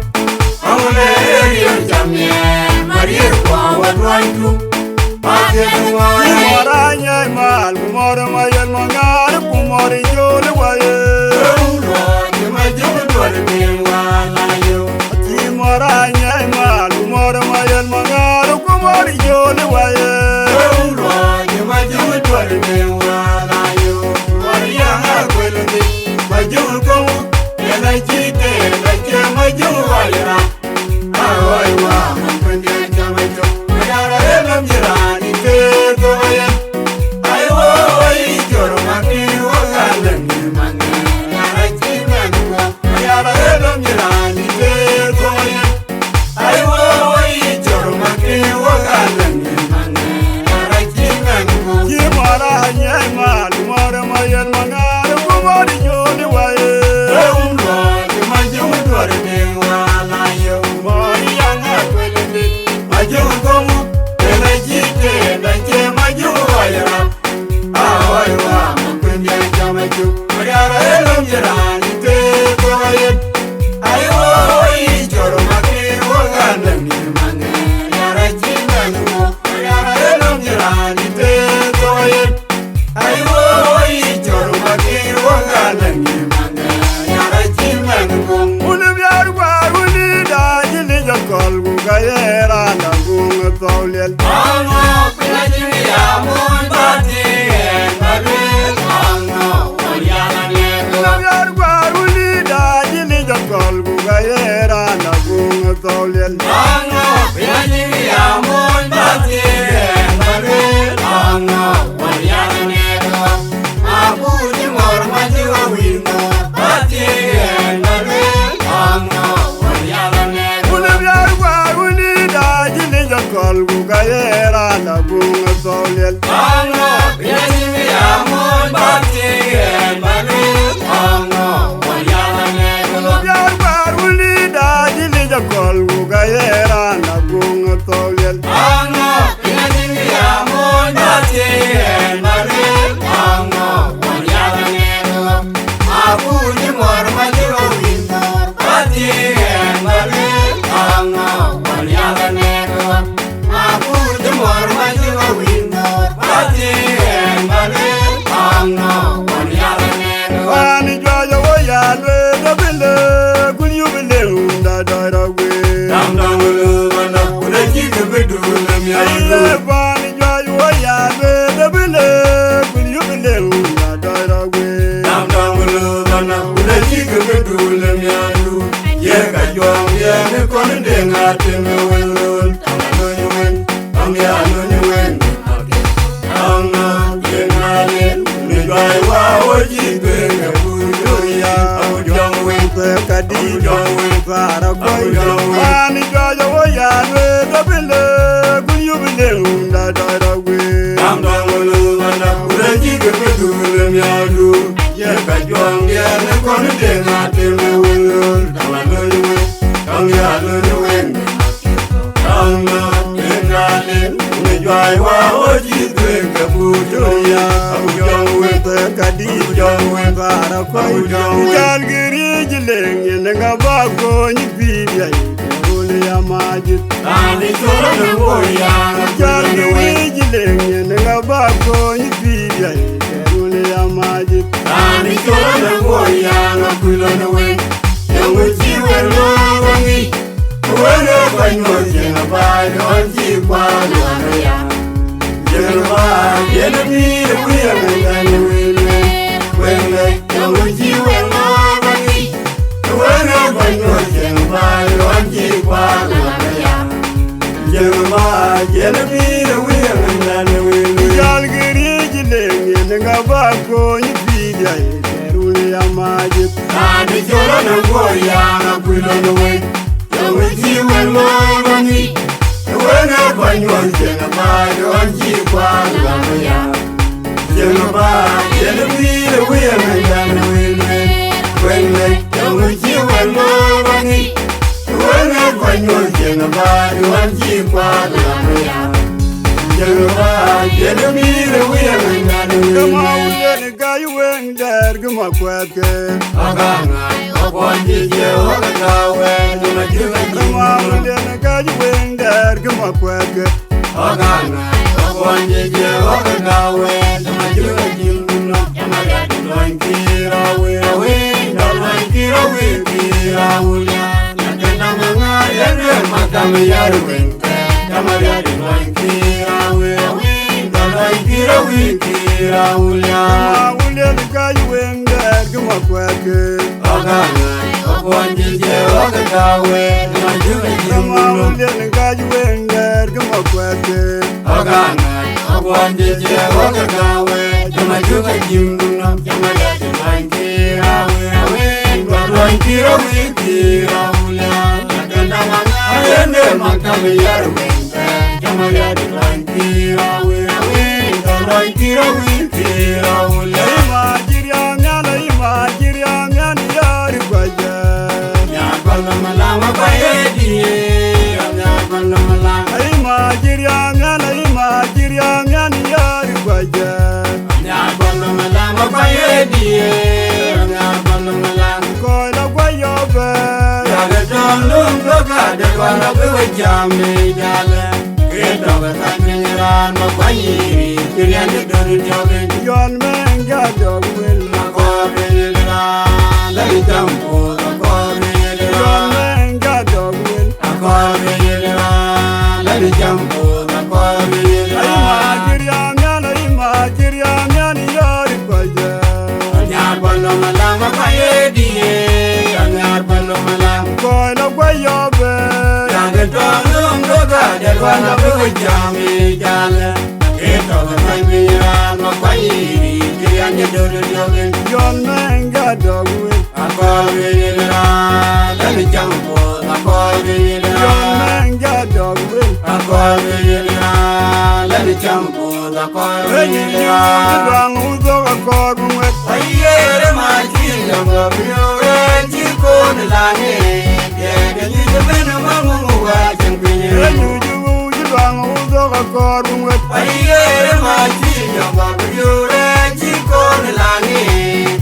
Mawala yeriam jamien Marir kwa wadwantu Abya tungorei Kumoranya imal kumore mayel mangar kumore jole waye Ulo jima jima dwar miwalayo Timoranya imal kumore mayel mangar kumore jole waye Ulo jima jima dwar miwalayo Wariyaha kwelungi Majul komu Yela chite Yela chema juu walira Awai wa Mpendia chama cho Mayara elam jirani Keto wayan Aiwa wai Joro maki Wakalangi gayera na gunga tawlel Ango pinajimi amun bati Engalil ango Wanyana nego Yar gwaruli da jili jakol gu gayera na gunga tawlel Ango pinajimi amun bati Engalil ango Wanyana nego Aku di mor majiwa wingo Bati Engalil ango Wanyana nego Yar gwaruli da jili jakol gu gayera na gunga tawlel Ango pinajimi amun bati Engalil ango Wanyana nego Yar gwaruli da jili jakol gu gayera na gunga tawlel Ango pinajimi amun bati Engalil ango Wanyana nego Aku di mor majiwa wingo Bati Engalil ango Wanyana nego Aku di mor majiwa wingo Bati Engalil ango Wanyana nego Wani jojo wo ya lwe da bile kun yu bile unda da gwe Dam dam lu banda kule jike bedu lam ya Aye wani jojo wo ya lwe da bile kun yu bile unda da gwe Dam dam lu banda kule jike bedu lam ya lu Ye ka jom ye ne kon de ngate me welun Amo ni wen am ya no ni wen Amo ye ngale ni gai wa o jike me buru ya Amo jom wen Te kadi jom wen fara gwe Ayo, Wani jojo wo ya lwe da bile kun yu bile unda da gwe Dam dam lu banda kule jike bedu lam ya lu Ye ka jom ye ne kon de ngate me welun Amo ni wen am ya no ni wen Amo ye ngale ni gai wa o jike me buru ya Amo jom wen Te kadi fara gwe Jal giri jileng yen nga ba ko ni biya Ule ya majit Ani choro na boya Jal giri jileng yen nga ba ko ni biya Ule ya majit Ani choro na boya na kulo na wen Yangu chiwe lo wangi Wene kwanyo jenga ba Yonji kwa lwana ya Jenga ba Jena bide kuya ngani wene Wene yangu chiwe lo wangi Wene kwanyo jenga ba Yonji kwa lwana ya Jenga ba Jena bide kuya ngani wene Jal giri jileng yen nga ba ko ni biya Ule ya majit Ani choro na boya na kulo na wen Yangu chiwe lo wangi Wene kwanyo jenga ba Yonji kwa lwana ya Jenga ba Jena bide kuya ngani wene Wene yangu chiwe lo wangi Wene kwanyo jenga ba Yonji kwa lwana ya Jenga ba Jena bide kuya ngani Kama wene ule ni gayu wen der guma kweke Aganga Okwanje je wakagawe Nuna jiwe Kama jimu ule ni gayu wen der guma kweke Aganga Okwanje je wakagawe Nuna jiwe jimu Yamaga Loinkira wira winda Loinkira wikira ulia Nakenda manga Yende makame yaru wente Yamaga Loinkira wira winda Loinkira wikira ulia Kama ule ni gayu wen der guma kweke Aganga Okwanje je wakagawe Nuna jiwe Kama jimu ule ni gayu wen der guma kweke Aganga Okwanje je wakagawe Jama juga jimduno Jama dati loinkira wira winda Loinkira wikira ulia Nakenda manga Ayende makame yaru wente Jama dati loinkira wira winda Loinkira wikira ulia Ima jiriam yana yari kwaja Nyakwana malama kwa yedie Nyakwana malama Ima jiriam yana yari kwaja Nyakwana malama kwa yedie Nyakwana malama Koila kwa yobe Yale tondum toka de kwana kwe jame jale Keta wakatinyiran makwanyiri Kiriani dori joge Yon menga dogwil Makobe yedira Lali tampo Makobe yedira Yon menga dogwil Makobe yedira lani jambo na kori Ay magiriam yan ay magiriam yan yori kwaja Anyar balo malama kaye diye Anyar balo malama Koi la kwayo be Yage tolum doga Delwana bugu jami jale Eto ga kaibiran makwayiri Kiyanye dodo dogin Yon menga dogwe Akori yiliran Lani jambo na kori Yon yiliran menga dogwe Akori yiliran Lani jambo na kori Enyi yiliran jidwang uzo akor mwet Ayere majinga mabiore Jikone lange Yege nyijabene mamungu wajengwinye Enyi jidwang uzo akor mwet Ayere majinga mabiore Jikone lange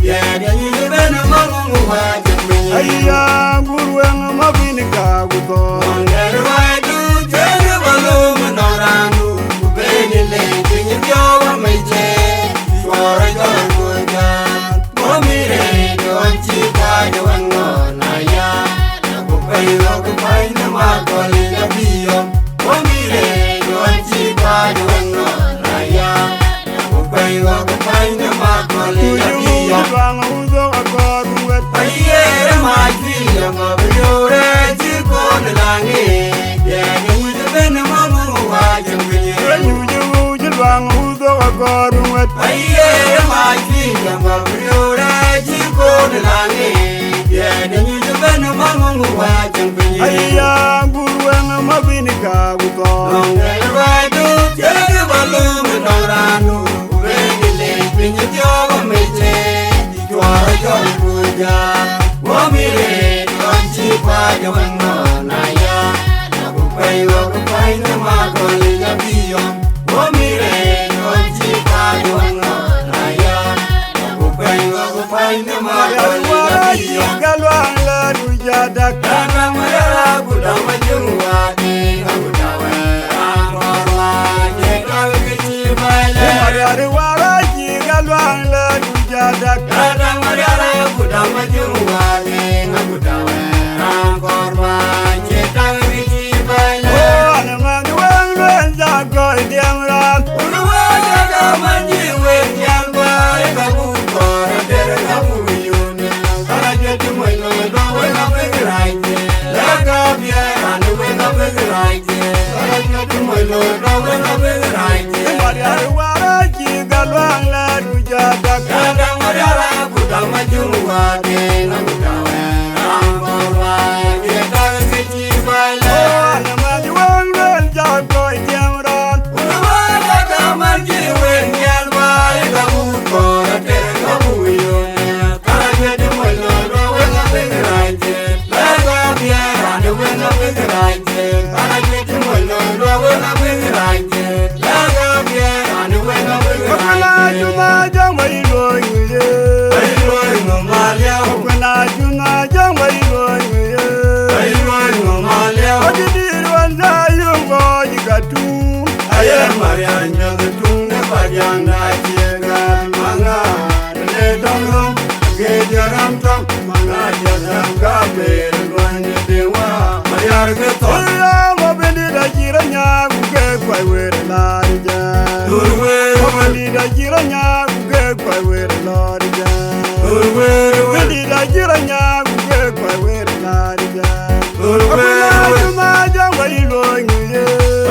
Yege nyijabene mamungu wajengwinye Ayya gurweng mabini kaguto Ongere waidu jere balumu norangu Kubeni lengi nyibyowa meje Shwara jore kujan Momire donchi kwaja wangona ya Nakupayo kupaina makoli na biyo Momire donchi kwaja wangona ya Nakupayo kupaina makoli na Tuju biyo jidwang uzo akor mwet Ayere majwiya mabiore Jikone lange Yege mujabene mamungu wajengwinye Enyi jidwang uzo akor mwet Ayere majwiya mabiore Jikone lange Yege mujabene mamungu wajengwinye Ayya gurweng mabini kaguto Ongere waidu jere balumu nongranu Ubeni lempinye jogo meje Jwara jore kuja Womire donchi kwaja wangona ya Nakupayo kupaina makoli ya biyo Womire donchi kwaja wangona ya Nakupayo kupaina makoli ya biyo Galwang la dujadak Kaka mayara kuda majungwa Tinga kudawe Angorwa Jekawe kichibaile Mariari waraji galwang la dujadak Kaka mayara kuda majungwa Tinga kudawe Angorwa Jekawe kichibaile Anamani wang luen zako idiamran Uruwa jaga manjiwe Nyalwa eka kukora Tere kapuyune Kala jeti mwelo Wenga pekiraite Leka biera Wenga pekiraite Kala jeti mwelo Wenga pekiraite Mariari waraji galwang la dujadak Kaka mariara kuda majungwa Tinga kudawe Angorwa Jekawe kichibaile Anamani wang luen zako idiamran Uruwa jaga manjiwe Nyalwa eka kukora Tere kapuyune Kala jeti mwelo Wenga pekiraite Leka biera Wenga pekiraite Kala jeti mwelo Wenga pekiraite Leka biera Wenga Akwena pekiraite juna jangwa iloyuye Ayroi ngomalia Akwena juna jangwa iloyuye Ayroi ngomalia Odidiri wanza yungo jikatu Aye marianya tunge pajanga chiega manga le dongom gejaram tam manga jazam gabe gwanye dewa mariar ke to Oya mabindi da jira nyagu ke kwai were larija durwe Mabindi da jira nyagu ke kwai were larija durwe Mabindi da jira nyagu ke kwai were larija durwe Akwena juna jangwa iloyuye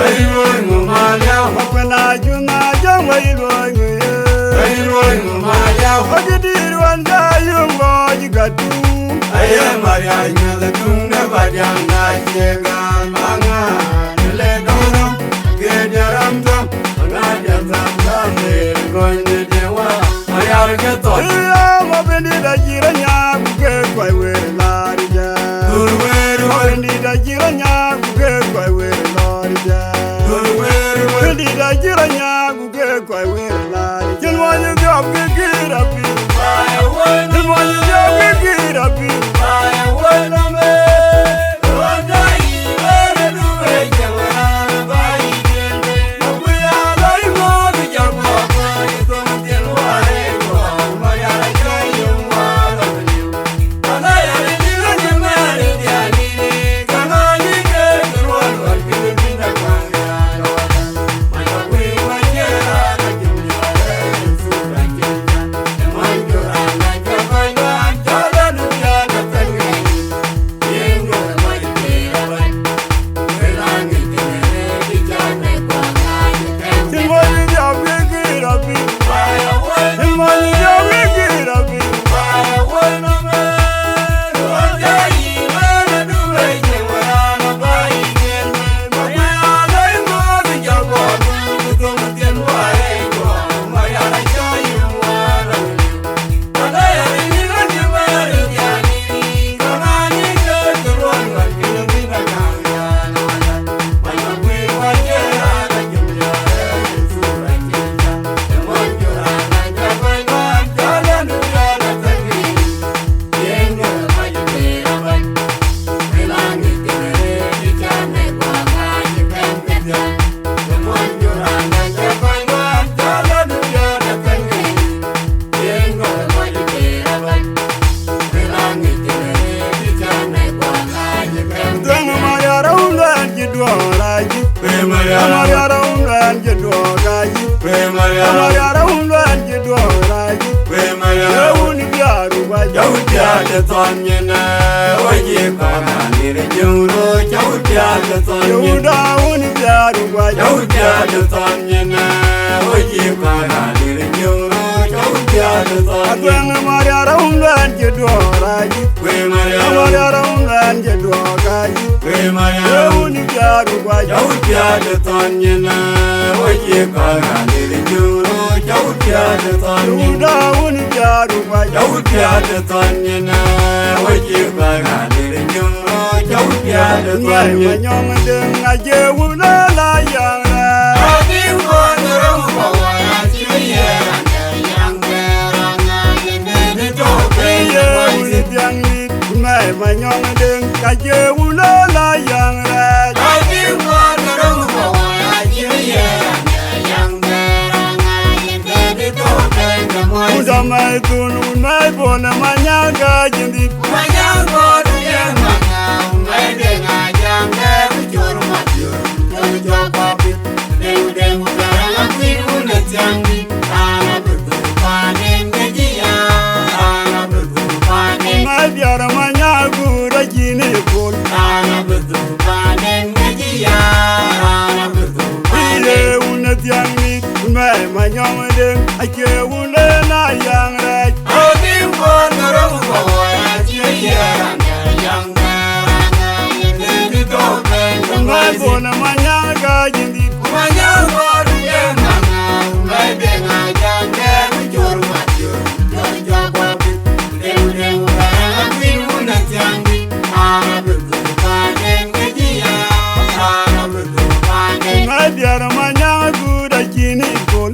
Ayroi ngomalia Akwena juna jangwa iloyuye Ayroi ngomalia Odidiri wanza yungo jikatu Aye marianya tunge pajanga chiega manga le dongom gejaram tam manga jazam gabe gwanye dewa mariar ke to Iya mabindi da jira nyagu ke kwai were larija durwe Mabindi da jira nyagu ke kwai were larija durwe Mabindi da jira nyagu ke kwai were larija Jilwanyu gyab ke gira pi Jilwanyu gyab ke gira pi Mariara umran jedogaji we Mariara Mariara umran jedogaji we Mariara uni biaru ba Jautia de Tonyena oye kana nire juro Jautia de Tonyena Yuda uni biaru ba Jautia de Tonyena oye kana nire juro Jautia de Tonyena Atwanga Mariara umran jedogaji we Mariara Mariara umran jedogaji we Mariara uni biaru ba Jautia de Tonyena oye kana nire juro Jautia de Tonyena Yuda uni biaru ba Jautia de Tonyena oye kana nire juro Jautia de Ngai Tonyena manyong deng aje wula la yang ra Ye uni biang ni Ngai manyong deng aje wula la yang ra Uda mai tun unai bona manyaga jindi Ngai biara manyagu rajini kul Ye uni biang ni Ngai manyong deng aje wula la yang ra Ngai bona manyaga jindi Ngai biara manyagu rajini kul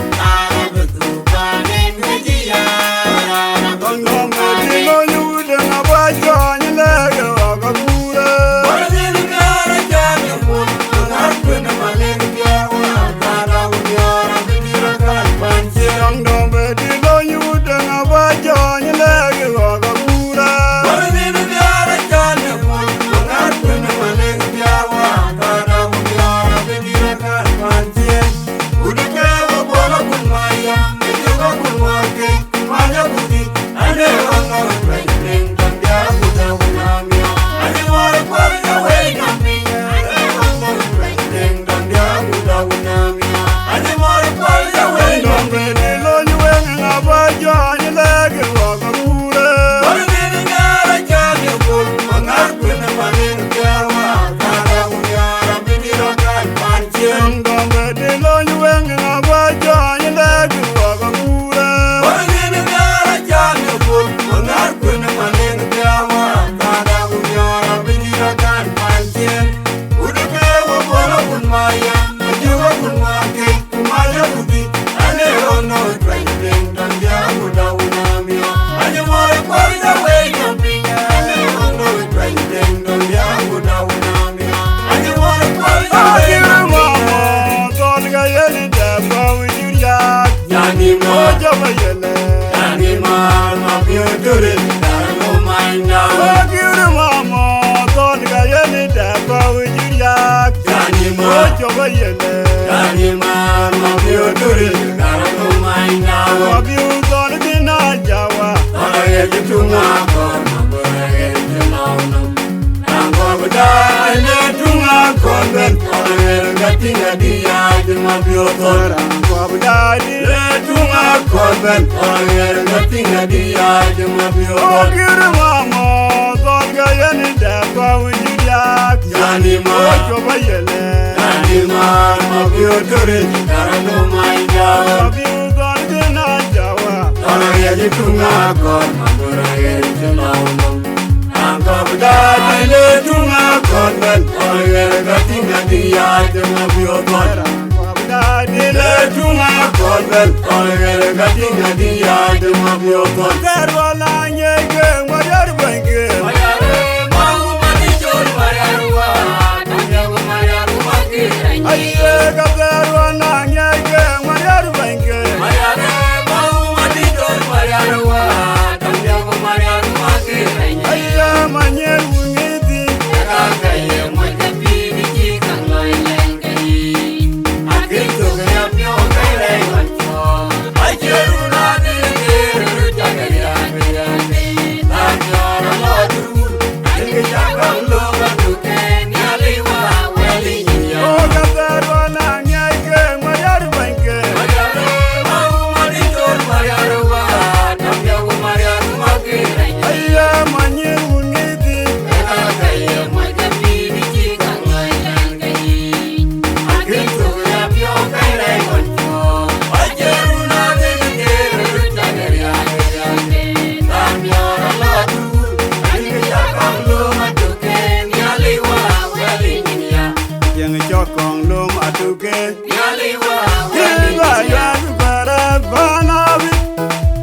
yang cho con lom atuke Yaliwa Yeba yadu para banavi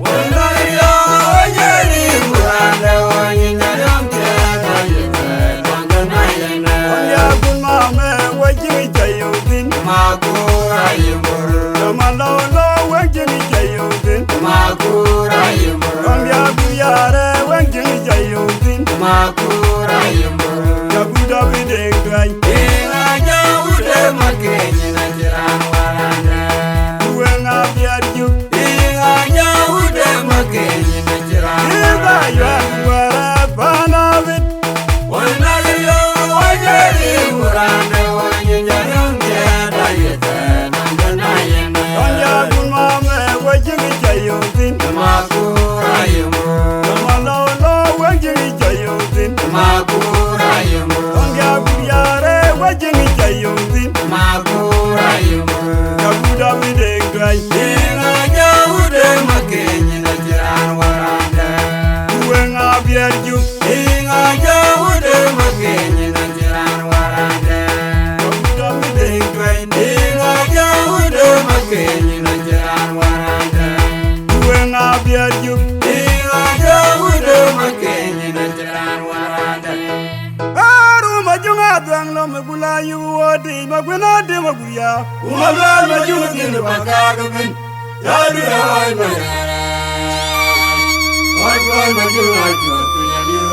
Wanayo Yari Muranda Wanyinayamke Wanyinayamke Onya kumame wajini jayudin Makura Yumur Malolo wajini jayudin Makura Yumur Onya kuyare wajini jayudin Makura Yumur Yabuda bidengay Ina Jawude Makenyi Najiran Waranda Uwenga biarju Ina Jawude Makenyi Najiran Yeba yadu para banavi Wanayo Yari Muranda Wanyinayamke Wanyinayamke Onya kumame wajini jayudin Makura Yumur Malolo wajini jayudin Makura Yumur Onya kuyare wajini jayudin Makura Yumur Yabuda bidengay Ina Jawude Makenyi Najiran Waranda Uwenga biarju Ina Jawude Makenyi Najiran Waranda Yabuda bidengay Ina Jawude Makenyi Najiran Waranda Uwenga biarju Ina Jawude Makenyi Najiran Waranda Aru majunga danglo magula yuwodi magwena de maguya Umalal Majugin Bakagabin Yadu Ay Mayara Ay Majugin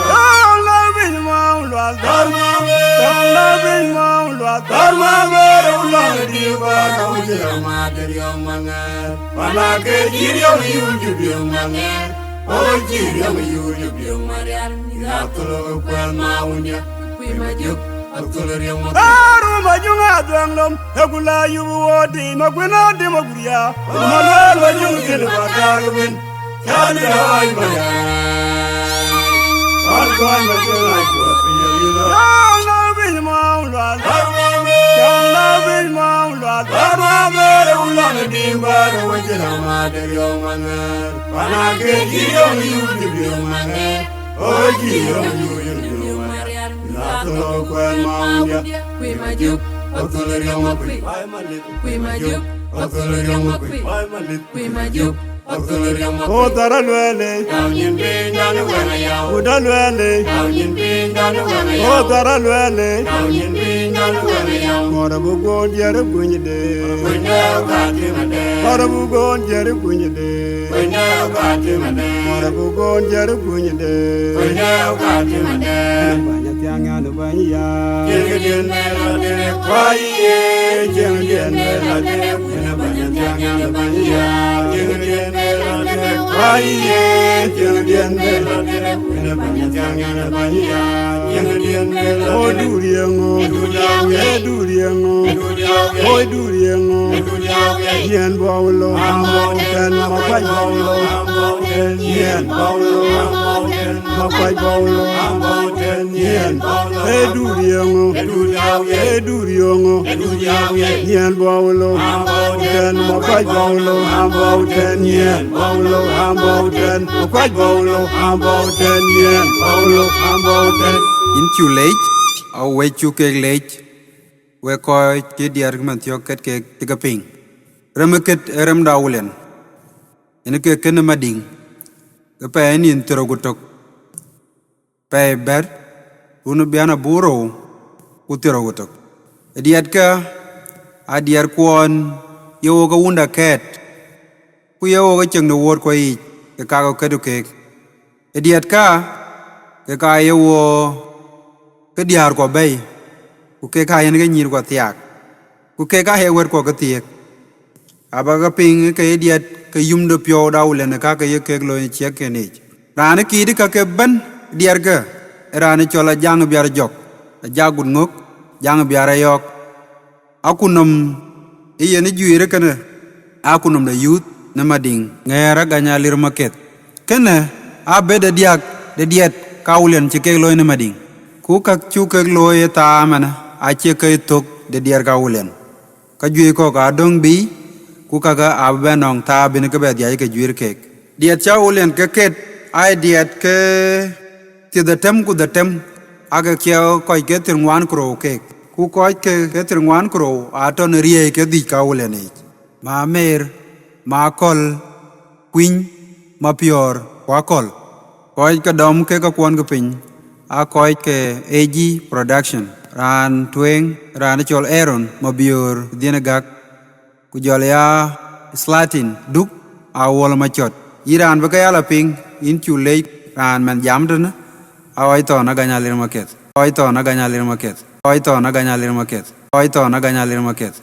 Allah bin maulwa Dharma Allah bin maulwa Dharma Mere Ulang Diva Kaujira Mater Yang Mangar Panake Jiryam Yujub Yang Mangar Oh Jiryam Yujub Yang Marian Yakulu Kwan Maunya Majuk Aktular Yang Mangar Aru majunga danglo magula yuwodi magwena de maguya Umalal Majugin Bakagabin Yadu Ay Mayara Ay Majugin Allah bin maulwa Dharma Allah bin maulwa Dharma Mere Ulang Diva Kaujira Mater Yang Mangar Panake Jiryam Yujub Yang Mangar Oh Jiryam Yujub Yang Mangar Yakulu Kwan Maunya Majuk, Aktular Yang Mangar Majuk, Aktular Yang Mangar Majuk, Aktular Yang Mangar O daralwele Yang Yinbi Nyanu Wena Yaw udalwele Yang Yinbi Nyanu Wena O Yaw daralwele Yang Yinbi Nyanu Wena Yaw Morabu gon jere kunyide Wena Gati Made Morabu gon jere kunyide Wena Gati Made Morabu gon jere kunyide Wena Gati Made Banyak yang anu banyak Jengdien Mela Dere Kwaye Jengdien Mela Dere Wena Banyak Yang Anu Banyak Jengdien Mela Dere Kwaye Jengdien Mela Dere Wena Banyak Yang Anu Banyak Jengdien Mela O Dere duriyango E duriyango O duriyango Yen bawlo Ten makwaj bawlo Yen bawlo Makwaj bawlo Yen E duriyango E duriyango Yen bawlo Ten makwaj bawlo Ten yen bawlo Ten makwaj bawlo Ten yen bawlo Ten in chu lech au we chu ke lech we ko ke diar man thio ket ke tiga ping ram ket ram dawlen en ke ken mading ke pa ni intro gutok pa ber unu biana buro utiro gutok diat ka adiar kwon yo ga unda ket ku yo ga cheng no wor ko yi ke ka ko kedu ke diat ka yo ke diar ko bay ku ke ka yen ke nyir ko tiak ku ke ka he wer ko ke tiek aba ga ping ke diat ke yum do pyo daw le na ka ke ye ke lo che ke ni ran ki di ka ke ban diar ga ran chola jang biar jok jagun ngok jang biar yok akunum yen juire kana akunum da youth na mading ngera ganya lir market kana abeda diak de diet kaulen che ke lo na mading ku kak chu ke lo ye ta mana a che ke tok de diar kaulen ka jui ko ka dong bi ku ka ga abba nong ta bin ke be dia ke juir ke diet cha ulen ke ket ai diet ke ti da tem ku da tem aga kyo ko ke tin wan kro ke ku ko ke trngwan kro aton rie ke di kaulene ma mer ma kol queen ma pior kwa kol ko ka dom ke ka kwon ke pin a ko ke AG production ran tweng ran chol Aaron ma bior dienagak ku jol ya slatin duk a wol ma chot iran ba ka yala ping in chu le ran man jam dana awai to na ganya lir market oi to na ganya lir market oi to na ganya lir market oi to na ganya lir market